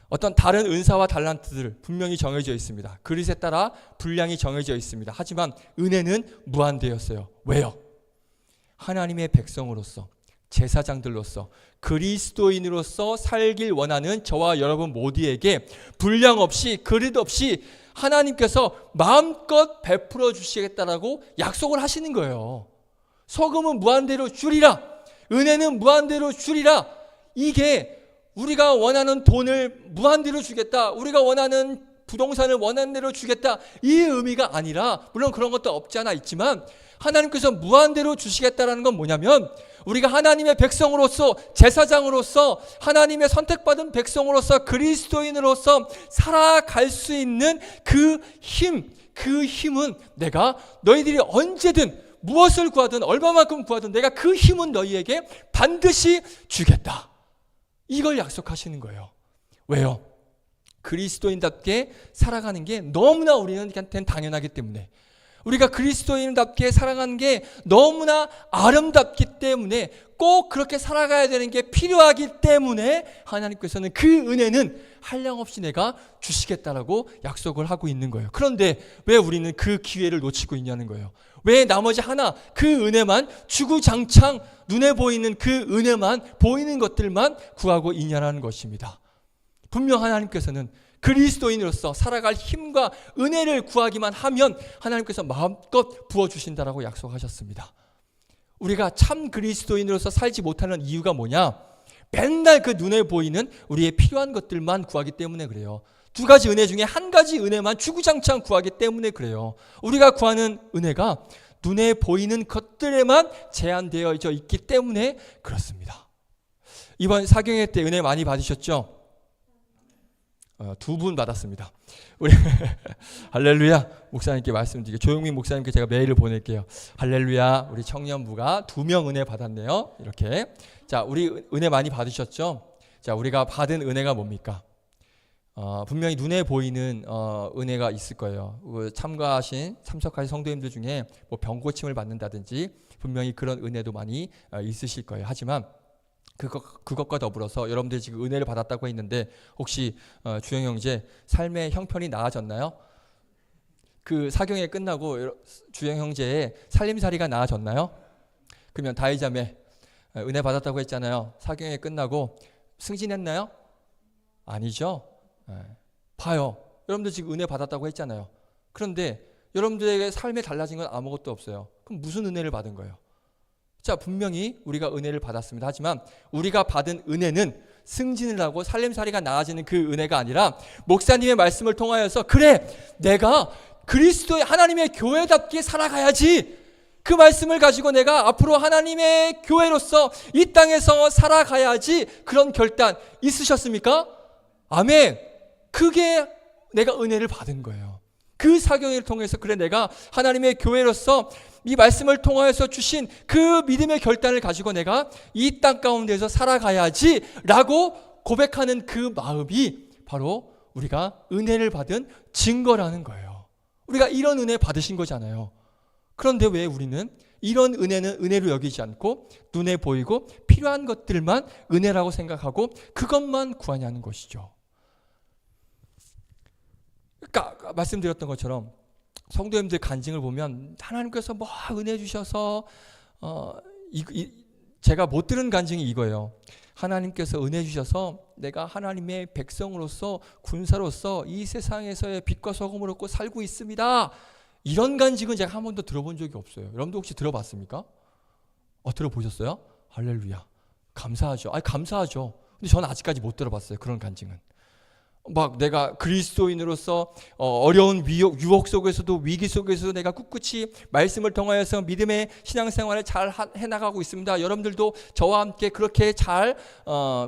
어떤 다른 은사와 달란트들 분명히 정해져 있습니다. 그릇에 따라 분량이 정해져 있습니다. 하지만 은혜는 무한대였어요. 왜요? 하나님의 백성으로서, 제사장들로서, 그리스도인으로서 살길 원하는 저와 여러분 모두에게 분량 없이, 그릇 없이 하나님께서 마음껏 베풀어 주시겠다라고 약속을 하시는 거예요. 소금은 무한대로 주리라, 은혜는 무한대로 주리라. 이게 우리가 원하는 돈을 무한대로 주겠다, 우리가 원하는 부동산을 원하는 대로 주겠다, 이 의미가 아니라, 물론 그런 것도 없지 않아 있지만 하나님께서 무한대로 주시겠다라는 건 뭐냐면, 우리가 하나님의 백성으로서, 제사장으로서, 하나님의 선택받은 백성으로서, 그리스도인으로서 살아갈 수 있는 그 힘은 내가 너희들이 언제든 무엇을 구하든 얼마만큼 구하든 내가 그 힘은 너희에게 반드시 주겠다. 이걸 약속하시는 거예요. 왜요? 그리스도인답게 살아가는 게 너무나 우리한테는 당연하기 때문에, 우리가 그리스도인답게 살아가는 게 너무나 아름답기 때문에, 꼭 그렇게 살아가야 되는 게 필요하기 때문에 하나님께서는 그 은혜는 한량없이 내가 주시겠다라고 약속을 하고 있는 거예요. 그런데 왜 우리는 그 기회를 놓치고 있냐는 거예요. 왜 나머지 하나, 그 은혜만 주구장창 눈에 보이는 그 은혜만, 보이는 것들만 구하고 있냐는 것입니다. 분명 하나님께서는 그리스도인으로서 살아갈 힘과 은혜를 구하기만 하면 하나님께서 마음껏 부어주신다라고 약속하셨습니다. 우리가 참 그리스도인으로서 살지 못하는 이유가 뭐냐? 맨날 그 눈에 보이는 우리의 필요한 것들만 구하기 때문에 그래요. 두 가지 은혜 중에 한 가지 은혜만 주구장창 구하기 때문에 그래요. 우리가 구하는 은혜가 눈에 보이는 것들에만 제한되어 있기 때문에 그렇습니다. 이번 사경회 때 은혜 많이 받으셨죠? 2분 받았습니다. 우리 할렐루야. 목사님께 말씀드리게, 조용민 목사님께 제가 메일을 보낼게요. 할렐루야. 우리 청년부가 2명 은혜 받았네요. 이렇게. 자, 우리 은혜 많이 받으셨죠? 자, 우리가 받은 은혜가 뭡니까? 분명히 눈에 보이는 은혜가 있을 거예요. 참석하신 성도님들 중에 뭐 병 고침을 받는다든지 분명히 그런 은혜도 많이 있으실 거예요. 하지만 그것과 더불어서 여러분들이 지금 은혜를 받았다고 했는데 혹시 주영 형제 삶의 형편이 나아졌나요? 그 사경회 끝나고 주영 형제의 살림살이가 나아졌나요? 그러면 다이자매 은혜 받았다고 했잖아요. 사경회 끝나고 승진했나요? 아니죠. 봐요. 여러분들 지금 은혜 받았다고 했잖아요. 그런데 여러분들에게 삶에 달라진 건 아무것도 없어요. 그럼 무슨 은혜를 받은 거예요? 자, 분명히 우리가 은혜를 받았습니다. 하지만 우리가 받은 은혜는 승진을 하고 살림살이가 나아지는 그 은혜가 아니라 목사님의 말씀을 통하여서 그래, 내가 그리스도의 하나님의 교회답게 살아가야지. 그 말씀을 가지고 내가 앞으로 하나님의 교회로서 이 땅에서 살아가야지. 그런 결단 있으셨습니까? 아멘. 그게 내가 은혜를 받은 거예요. 그 사경을 통해서 그래, 내가 하나님의 교회로서 이 말씀을 통하여서 주신 그 믿음의 결단을 가지고 내가 이 땅 가운데서 살아가야지 라고 고백하는 그 마음이 바로 우리가 은혜를 받은 증거라는 거예요. 우리가 이런 은혜 받으신 거잖아요. 그런데 왜 우리는 이런 은혜는 은혜로 여기지 않고 눈에 보이고 필요한 것들만 은혜라고 생각하고 그것만 구하냐는 것이죠. 그러니까 말씀드렸던 것처럼 성도님들 간증을 보면 하나님께서 뭐 은혜 주셔서 제가 못 들은 간증이 이거예요. 하나님께서 은혜 주셔서 내가 하나님의 백성으로서 군사로서 이 세상에서의 빛과 소금을 얻고 살고 있습니다. 이런 간증은 제가 한 번도 들어본 적이 없어요. 여러분도 혹시 들어봤습니까? 들어보셨어요? 할렐루야. 감사하죠. 감사하죠. 근데 저는 아직까지 못 들어봤어요. 그런 간증은. 막 내가 그리스도인으로서 어려운 유혹 속에서도 위기 속에서도 내가 꿋꿋이 말씀을 통하여서 믿음의 신앙생활을 잘 해나가고 있습니다. 여러분들도 저와 함께 그렇게 잘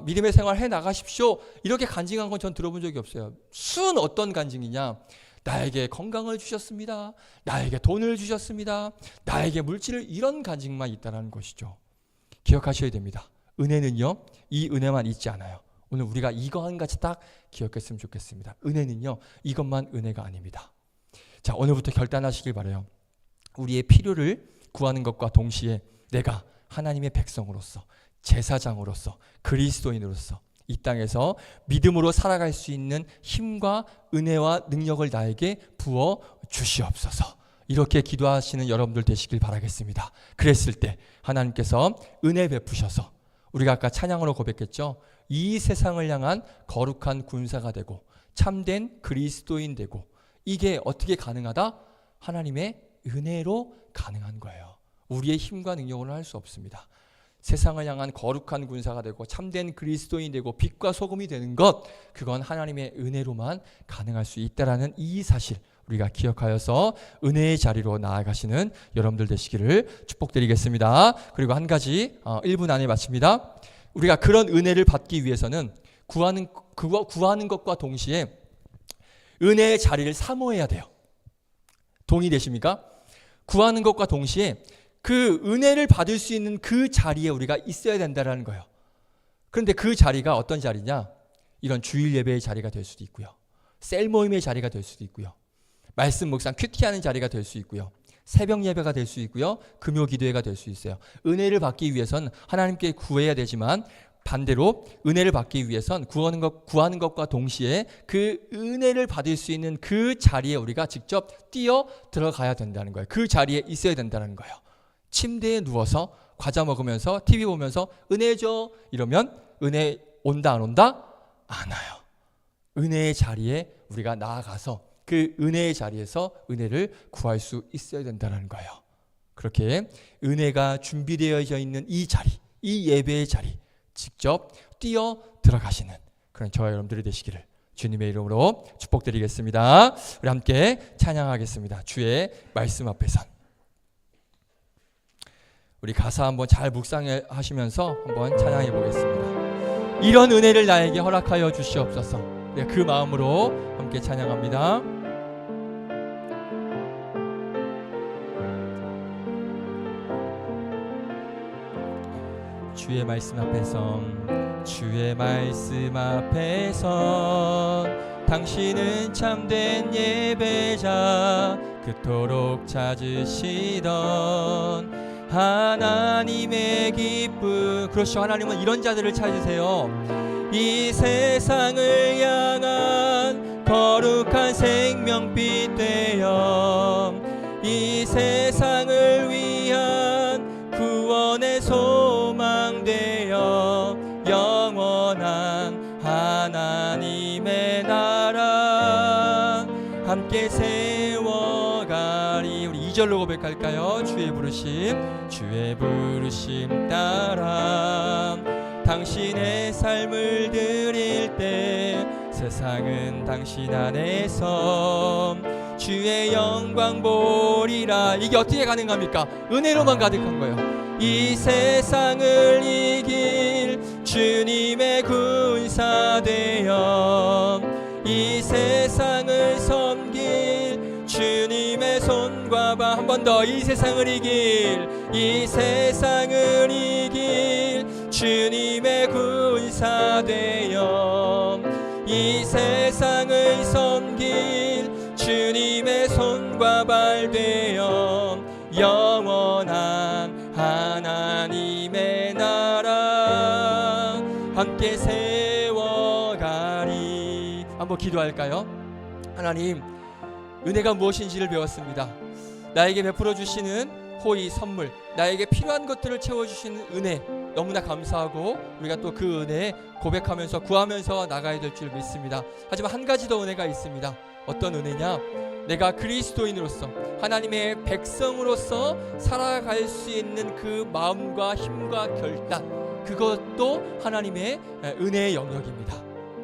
믿음의 생활을 해나가십시오. 이렇게 간증한 건 전 들어본 적이 없어요. 순 어떤 간증이냐? 나에게 건강을 주셨습니다. 나에게 돈을 주셨습니다. 나에게 물질을, 이런 간증만 있다는 것이죠. 기억하셔야 됩니다. 은혜는요, 이 은혜만 있지 않아요. 오늘 우리가 이거 한 가지 딱 기억했으면 좋겠습니다. 은혜는요, 이것만 은혜가 아닙니다. 자, 오늘부터 결단하시길 바라요. 우리의 필요를 구하는 것과 동시에 내가 하나님의 백성으로서, 제사장으로서, 그리스도인으로서 이 땅에서 믿음으로 살아갈 수 있는 힘과 은혜와 능력을 나에게 부어 주시옵소서. 이렇게 기도하시는 여러분들 되시길 바라겠습니다. 그랬을 때 하나님께서 은혜 베푸셔서 우리가 아까 찬양으로 고백했죠. 이 세상을 향한 거룩한 군사가 되고 참된 그리스도인 되고, 이게 어떻게 가능하다? 하나님의 은혜로 가능한 거예요. 우리의 힘과 능력으로는 할 수 없습니다. 세상을 향한 거룩한 군사가 되고 참된 그리스도인 되고 빛과 소금이 되는 것, 그건 하나님의 은혜로만 가능할 수 있다라는 이 사실 우리가 기억하여서 은혜의 자리로 나아가시는 여러분들 되시기를 축복드리겠습니다. 그리고 한 가지 1분 안에 마칩니다. 우리가 그런 은혜를 받기 위해서는 구하는 것과 동시에 은혜의 자리를 사모해야 돼요. 동의되십니까? 구하는 것과 동시에 그 은혜를 받을 수 있는 그 자리에 우리가 있어야 된다는 거예요. 그런데 그 자리가 어떤 자리냐? 이런 주일 예배의 자리가 될 수도 있고요. 셀 모임의 자리가 될 수도 있고요. 말씀 묵상 큐티하는 자리가 될 수 있고요. 새벽 예배가 될 수 있고요. 금요 기도회가 될 수 있어요. 은혜를 받기 위해선 하나님께 구해야 되지만 반대로 은혜를 받기 위해선 구하는 것과 동시에 그 은혜를 받을 수 있는 그 자리에 우리가 직접 뛰어 들어가야 된다는 거예요. 그 자리에 있어야 된다는 거예요. 침대에 누워서 과자 먹으면서 TV 보면서 은혜 줘 이러면 은혜 온다 안 온다? 안 와요. 은혜의 자리에 우리가 나아가서 그 은혜의 자리에서 은혜를 구할 수 있어야 된다는 거예요. 그렇게 은혜가 준비되어져 있는 이 자리, 이 예배의 자리 직접 뛰어 들어가시는 그런 저와 여러분들이 되시기를 주님의 이름으로 축복드리겠습니다. 우리 함께 찬양하겠습니다. 주의 말씀 앞에선 우리 가사 한번 잘 묵상하시면서 한번 찬양해 보겠습니다. 이런 은혜를 나에게 허락하여 주시옵소서. 그 마음으로 함께 찬양합니다. 주의 말씀 앞에선 주의 말씀 앞에선 당신은 참된 예배자 그토록 찾으시던 하나님의 기쁨. 그렇죠. 하나님은 이런 자들을 찾으세요. 이 세상을 향한 거룩한 생명빛 되어 이 세상을 위한 구원의 소망 되어 영원한 하나님의 나라 함께 세워가리. 우리 2절로 고백할까요? 주의 부르심 따라 당신의 삶을 드릴 때 세상은 당신 안에서 주의 영광 보리라. 이게 어떻게 가능합니까? 은혜로만 가득한 거예요. 이 세상을 이길 주님의 군사 되어 이 세상을 섬길 주님의 손과 발. 한 번 더. 이 세상을 이길 주님의 군사 되어 이 세상을 섬길 주님의 손과 발 되어 영원한 하나님의 나라 함께 세워가리. 한번 기도할까요? 하나님, 은혜가 무엇인지를 배웠습니다. 나에게 베풀어 주시는 호의 선물, 나에게 필요한 것들을 채워주시는 은혜 너무나 감사하고 우리가 또 그 은혜에 고백하면서 구하면서 나가야 될 줄 믿습니다. 하지만 한 가지 더 은혜가 있습니다. 어떤 은혜냐? 내가 그리스도인으로서 하나님의 백성으로서 살아갈 수 있는 그 마음과 힘과 결단, 그것도 하나님의 은혜의 영역입니다.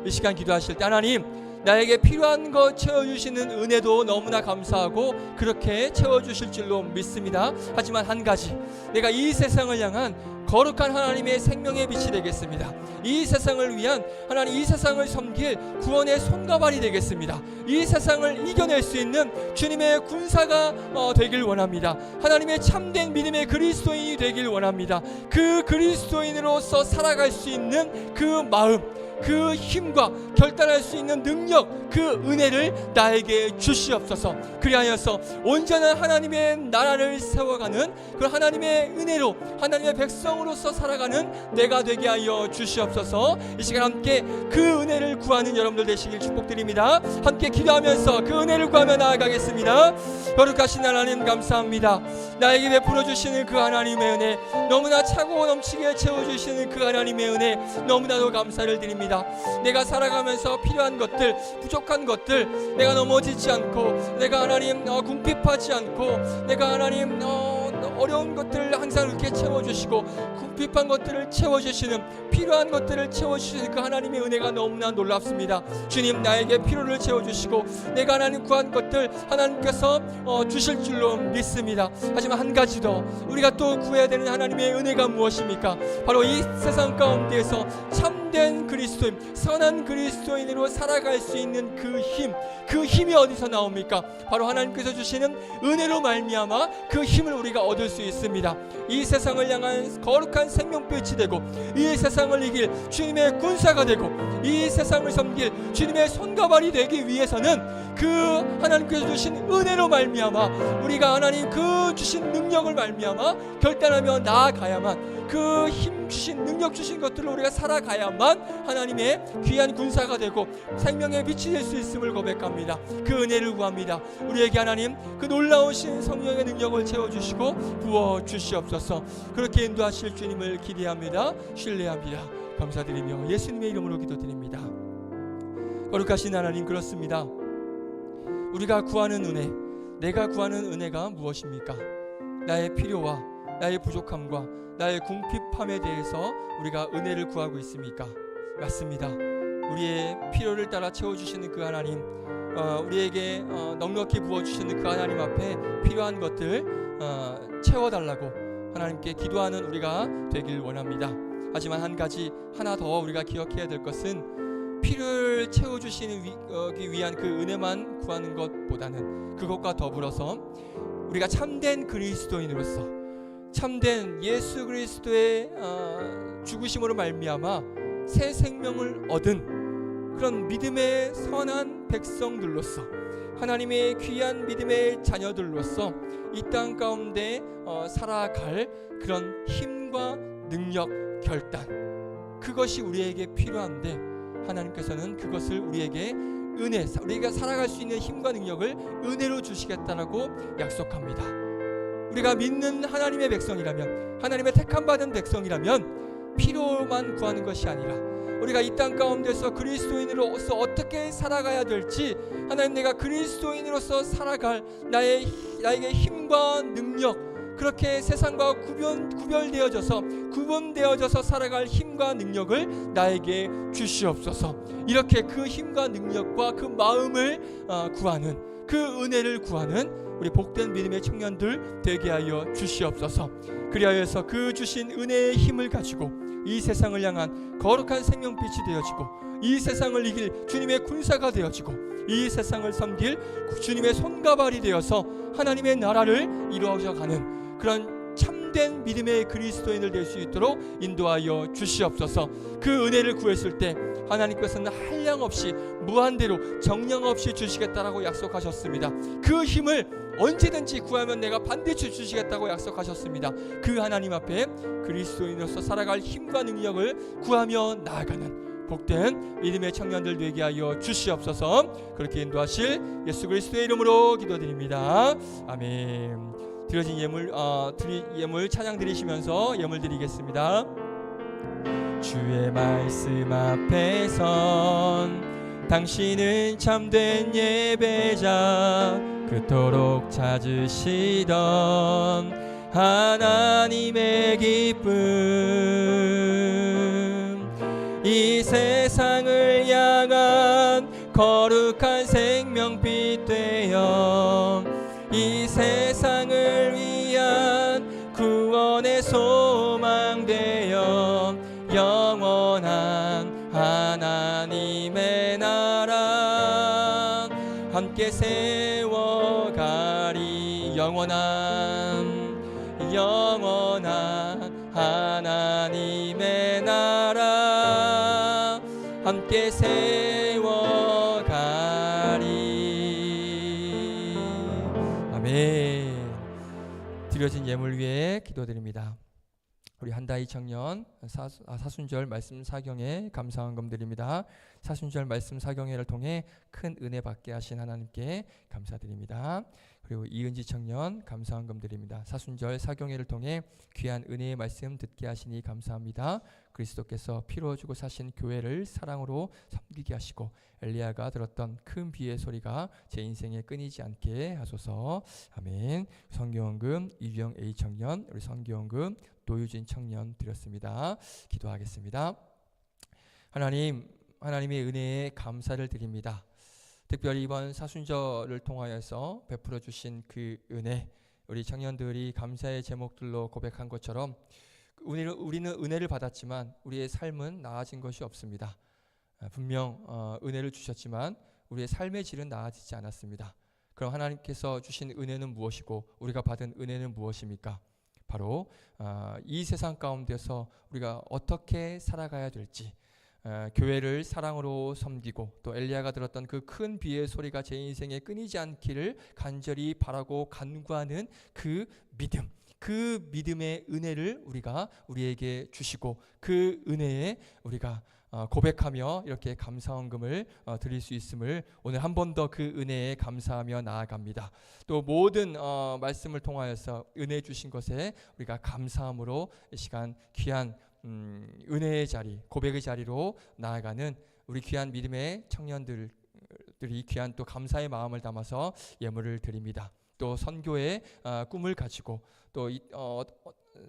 이 시간 기도하실 때 하나님, 나에게 필요한 것 채워주시는 은혜도 너무나 감사하고 그렇게 채워주실 줄로 믿습니다. 하지만 한 가지, 내가 이 세상을 향한 거룩한 하나님의 생명의 빛이 되겠습니다. 이 세상을 위한 하나님, 이 세상을 섬길 구원의 손과 발이 되겠습니다. 이 세상을 이겨낼 수 있는 주님의 군사가 되길 원합니다. 하나님의 참된 믿음의 그리스도인이 되길 원합니다. 그 그리스도인으로서 살아갈 수 있는 그 마음, 그 힘과 결단할 수 있는 능력, 그 은혜를 나에게 주시옵소서. 그리하여서 온전한 하나님의 나라를 세워가는 그 하나님의 은혜로 하나님의 백성으로서 살아가는 내가 되게 하여 주시옵소서. 이 시간 함께 그 은혜를 구하는 여러분들 되시길 축복드립니다. 함께 기도하면서 그 은혜를 구하며 나아가겠습니다. 거룩하신 하나님 감사합니다. 나에게 베풀어 주시는 그 하나님의 은혜, 너무나 차고 넘치게 채워주시는 그 하나님의 은혜 너무나도 감사를 드립니다. 내가 살아가면서 필요한 것들, 부족한 것들, 내가 넘어지지 않고, 내가 하나님 궁핍하지 않고, 내가 하나님 어려운 것들을 항상 이렇게 채워주시고 궁핍한 것들을 채워주시는, 필요한 것들을 채워주시는 그 하나님의 은혜가 너무나 놀랍습니다. 주님, 나에게 필요를 채워주시고 내가 하나님 구한 것들 하나님께서 주실 줄로 믿습니다. 하지만 한 가지 더 우리가 또 구해야 되는 하나님의 은혜가 무엇입니까? 바로 이 세상 가운데에서 참된 그리스도인, 선한 그리스도인으로 살아갈 수 있는 그 힘, 그 힘이 어디서 나옵니까? 바로 하나님께서 주시는 은혜로 말미암아 그 힘을 우리가 얻을 수 있습니다. 이 세상을 향한 거룩한 생명빛이 되고 이 세상을 이길 주님의 군사가 되고 이 세상을 섬길 주님의 손과 발이 되기 위해서는 그 하나님께서 주신 은혜로 말미암아 우리가 하나님 그 주신 능력을 말미암아 결단하며 나아가야만, 그 힘 주신 능력 주신 것들로 우리가 살아가야만 하나님의 귀한 군사가 되고 생명의 빛이 될 수 있음을 고백합니다. 그 은혜를 구합니다. 우리에게 하나님 그 놀라우신 성령의 능력을 채워주시고 부어주시옵소서. 그렇게 인도하실 주님을 기대합니다. 신뢰합니다. 감사드리며 예수님의 이름으로 기도드립니다. 거룩하신 하나님, 그렇습니다. 우리가 구하는 은혜, 내가 구하는 은혜가 무엇입니까? 나의 필요와 나의 부족함과 나의 궁핍함에 대해서 우리가 은혜를 구하고 있습니까? 맞습니다. 우리의 필요를 따라 채워주시는 그 하나님, 우리에게 넉넉히 부어주시는 그 하나님 앞에 필요한 것들 채워달라고 하나님께 기도하는 우리가 되길 원합니다. 하지만 한 가지 하나 더 우리가 기억해야 될 것은 필요를 채워주시는 위한 그 은혜만 구하는 것보다는 그것과 더불어서 우리가 참된 그리스도인으로서 참된 예수 그리스도의 죽으심으로 말미암아 새 생명을 얻은 그런 믿음의 선한 백성들로서 하나님의 귀한 믿음의 자녀들로서 이 땅 가운데 살아갈 그런 힘과 능력, 결단, 그것이 우리에게 필요한데 하나님께서는 그것을 우리에게 은혜, 우리가 살아갈 수 있는 힘과 능력을 은혜로 주시겠다라고 약속합니다. 우리가 믿는 하나님의 백성이라면, 하나님의 택함받은 백성이라면 필요만 구하는 것이 아니라 우리가 이 땅 가운데서 그리스도인으로서 어떻게 살아가야 될지, 하나님, 내가 그리스도인으로서 살아갈 나에게 힘과 능력, 그렇게 세상과 구분되어져서 살아갈 힘과 능력을 나에게 주시옵소서. 이렇게 그 힘과 능력과 그 마음을 구하는, 그 은혜를 구하는 우리 복된 믿음의 청년들 되게 하여 주시옵소서. 그리하여서 그 주신 은혜의 힘을 가지고 이 세상을 향한 거룩한 생명빛이 되어지고, 이 세상을 이길 주님의 군사가 되어지고, 이 세상을 섬길 주님의 손과 발이 되어서 하나님의 나라를 이루어져가는 그런 참된 믿음의 그리스도인을 될 수 있도록 인도하여 주시옵소서. 그 은혜를 구했을 때 하나님께서는 한량없이 무한대로 정량없이 주시겠다라고 약속하셨습니다. 그 힘을 언제든지 구하면 내가 반드시 주시겠다고 약속하셨습니다. 그 하나님 앞에 그리스도인으로서 살아갈 힘과 능력을 구하며 나아가는 복된 믿음의 청년들 되게 하여 주시옵소서. 그렇게 인도하실 예수 그리스도의 이름으로 기도드립니다. 아멘. 드려진 예물 찬양 드리시면서 예물 드리겠습니다. 주의 말씀 앞에선 당신은 참된 예배자, 그토록 찾으시던 하나님의 기쁨, 이 세상을 향한 거룩한 생명빛 되어 이 세상을 위한 구원의 소망 되어 영원한 하나님의 나라 함께 세워가리. 영원한 하나님의 나라 함께 세워가리. 아멘. 드려진 예물 위에 기도드립니다. 우리 한다희 청년 사순절 말씀 사경에 감사헌금 드립니다. 사순절 말씀 사경회를 통해 큰 은혜 받게 하신 하나님께 감사드립니다. 그리고 이은지 청년 감사헌금 드립니다. 사순절 사경회를 통해 귀한 은혜의 말씀 듣게 하시니 감사합니다. 그리스도께서 피로 주고 사신 교회를 사랑으로 섬기게 하시고 엘리야가 들었던 큰 비의 소리가 제 인생에 끊이지 않게 하소서. 아멘. 성교원금 이주영 A 청년, 우리 성교원금 노유진 청년 드렸습니다. 기도하겠습니다. 하나님의 은혜에 감사를 드립니다. 특별히 이번 사순절을 통하여서 베풀어 주신 그 은혜, 우리 청년들이 감사의 제목들로 고백한 것처럼 우리는 은혜를 받았지만 우리의 삶은 나아진 것이 없습니다. 분명 은혜를 주셨지만 우리의 삶의 질은 나아지지 않았습니다. 그럼 하나님께서 주신 은혜는 무엇이고 우리가 받은 은혜는 무엇입니까? 바로 이 세상 가운데서 우리가 어떻게 살아가야 될지, 교회를 사랑으로 섬기고 또 엘리야가 들었던 그 큰 비의 소리가 제 인생에 끊이지 않기를 간절히 바라고 간구하는 그 믿음, 그 믿음의 은혜를 우리에게 주시고 그 은혜에 우리가 고백하며 이렇게 감사헌금을 드릴 수 있음을 오늘 한 번 더 그 은혜에 감사하며 나아갑니다. 또 모든 말씀을 통하여서 은혜 주신 것에 우리가 감사함으로 이 시간 귀한 은혜의 자리, 고백의 자리로 나아가는 우리 귀한 믿음의 청년들이 귀한 또 감사의 마음을 담아서 예물을 드립니다. 또 선교의 꿈을 가지고 또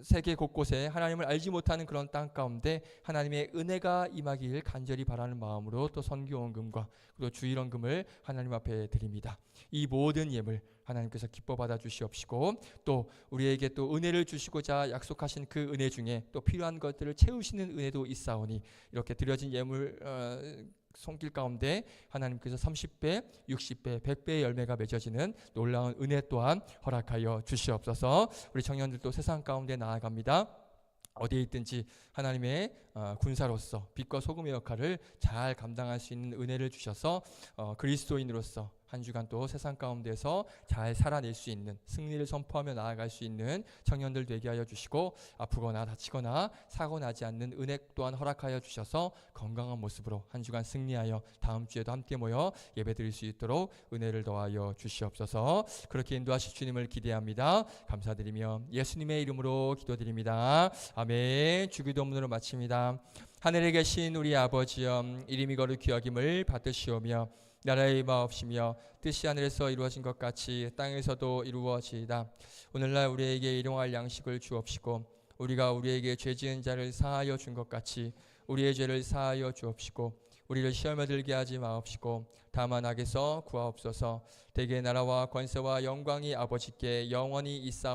세계 곳곳에 하나님을 알지 못하는 그런 땅 가운데 하나님의 은혜가 임하길 간절히 바라는 마음으로 또 선교원금과 또 주일원금을 하나님 앞에 드립니다. 이 모든 예물 하나님께서 기뻐 받아 주시옵시고 또 우리에게 또 은혜를 주시고자 약속하신 그 은혜 중에 또 필요한 것들을 채우시는 은혜도 있사오니 이렇게 드려진 예물 손길 가운데 하나님께서 30배, 60배, 100배의 열매가 맺어지는 놀라운 은혜 또한 허락하여 주시옵소서. 우리 청년들도 세상 가운데 나아갑니다. 어디에 있든지 하나님의 군사로서 빛과 소금의 역할을 잘 감당할 수 있는 은혜를 주셔서 그리스도인으로서 한 주간 또 세상 가운데서 잘 살아낼 수 있는 승리를 선포하며 나아갈 수 있는 청년들 되게 하여 주시고 아프거나 다치거나 사고 나지 않는 은혜 또한 허락하여 주셔서 건강한 모습으로 한 주간 승리하여 다음 주에도 함께 모여 예배드릴 수 있도록 은혜를 더하여 주시옵소서. 그렇게 인도하실 주님을 기대합니다. 감사드리며 예수님의 이름으로 기도드립니다. 아멘. 주기도문으로 마칩니다. 하늘에 계신 우리 아버지여 이름이 거룩히 여김을 받으시오며 나라의 마옵시며 뜻이 하늘에서 이루어진 것 같이 땅에서도 이루어지이다. 오늘날 우리에게 일용할 양식을 주옵시고 우리가 우리에게 죄 지은 자를 사하여 준 것 같이 우리의 죄를 사하여 주옵시고 우리를 시험에 들게 하지 마옵시고 다만 악에서 구하옵소서. 대개 나라와 권세와 영광이 아버지께 영원히 있사옵나니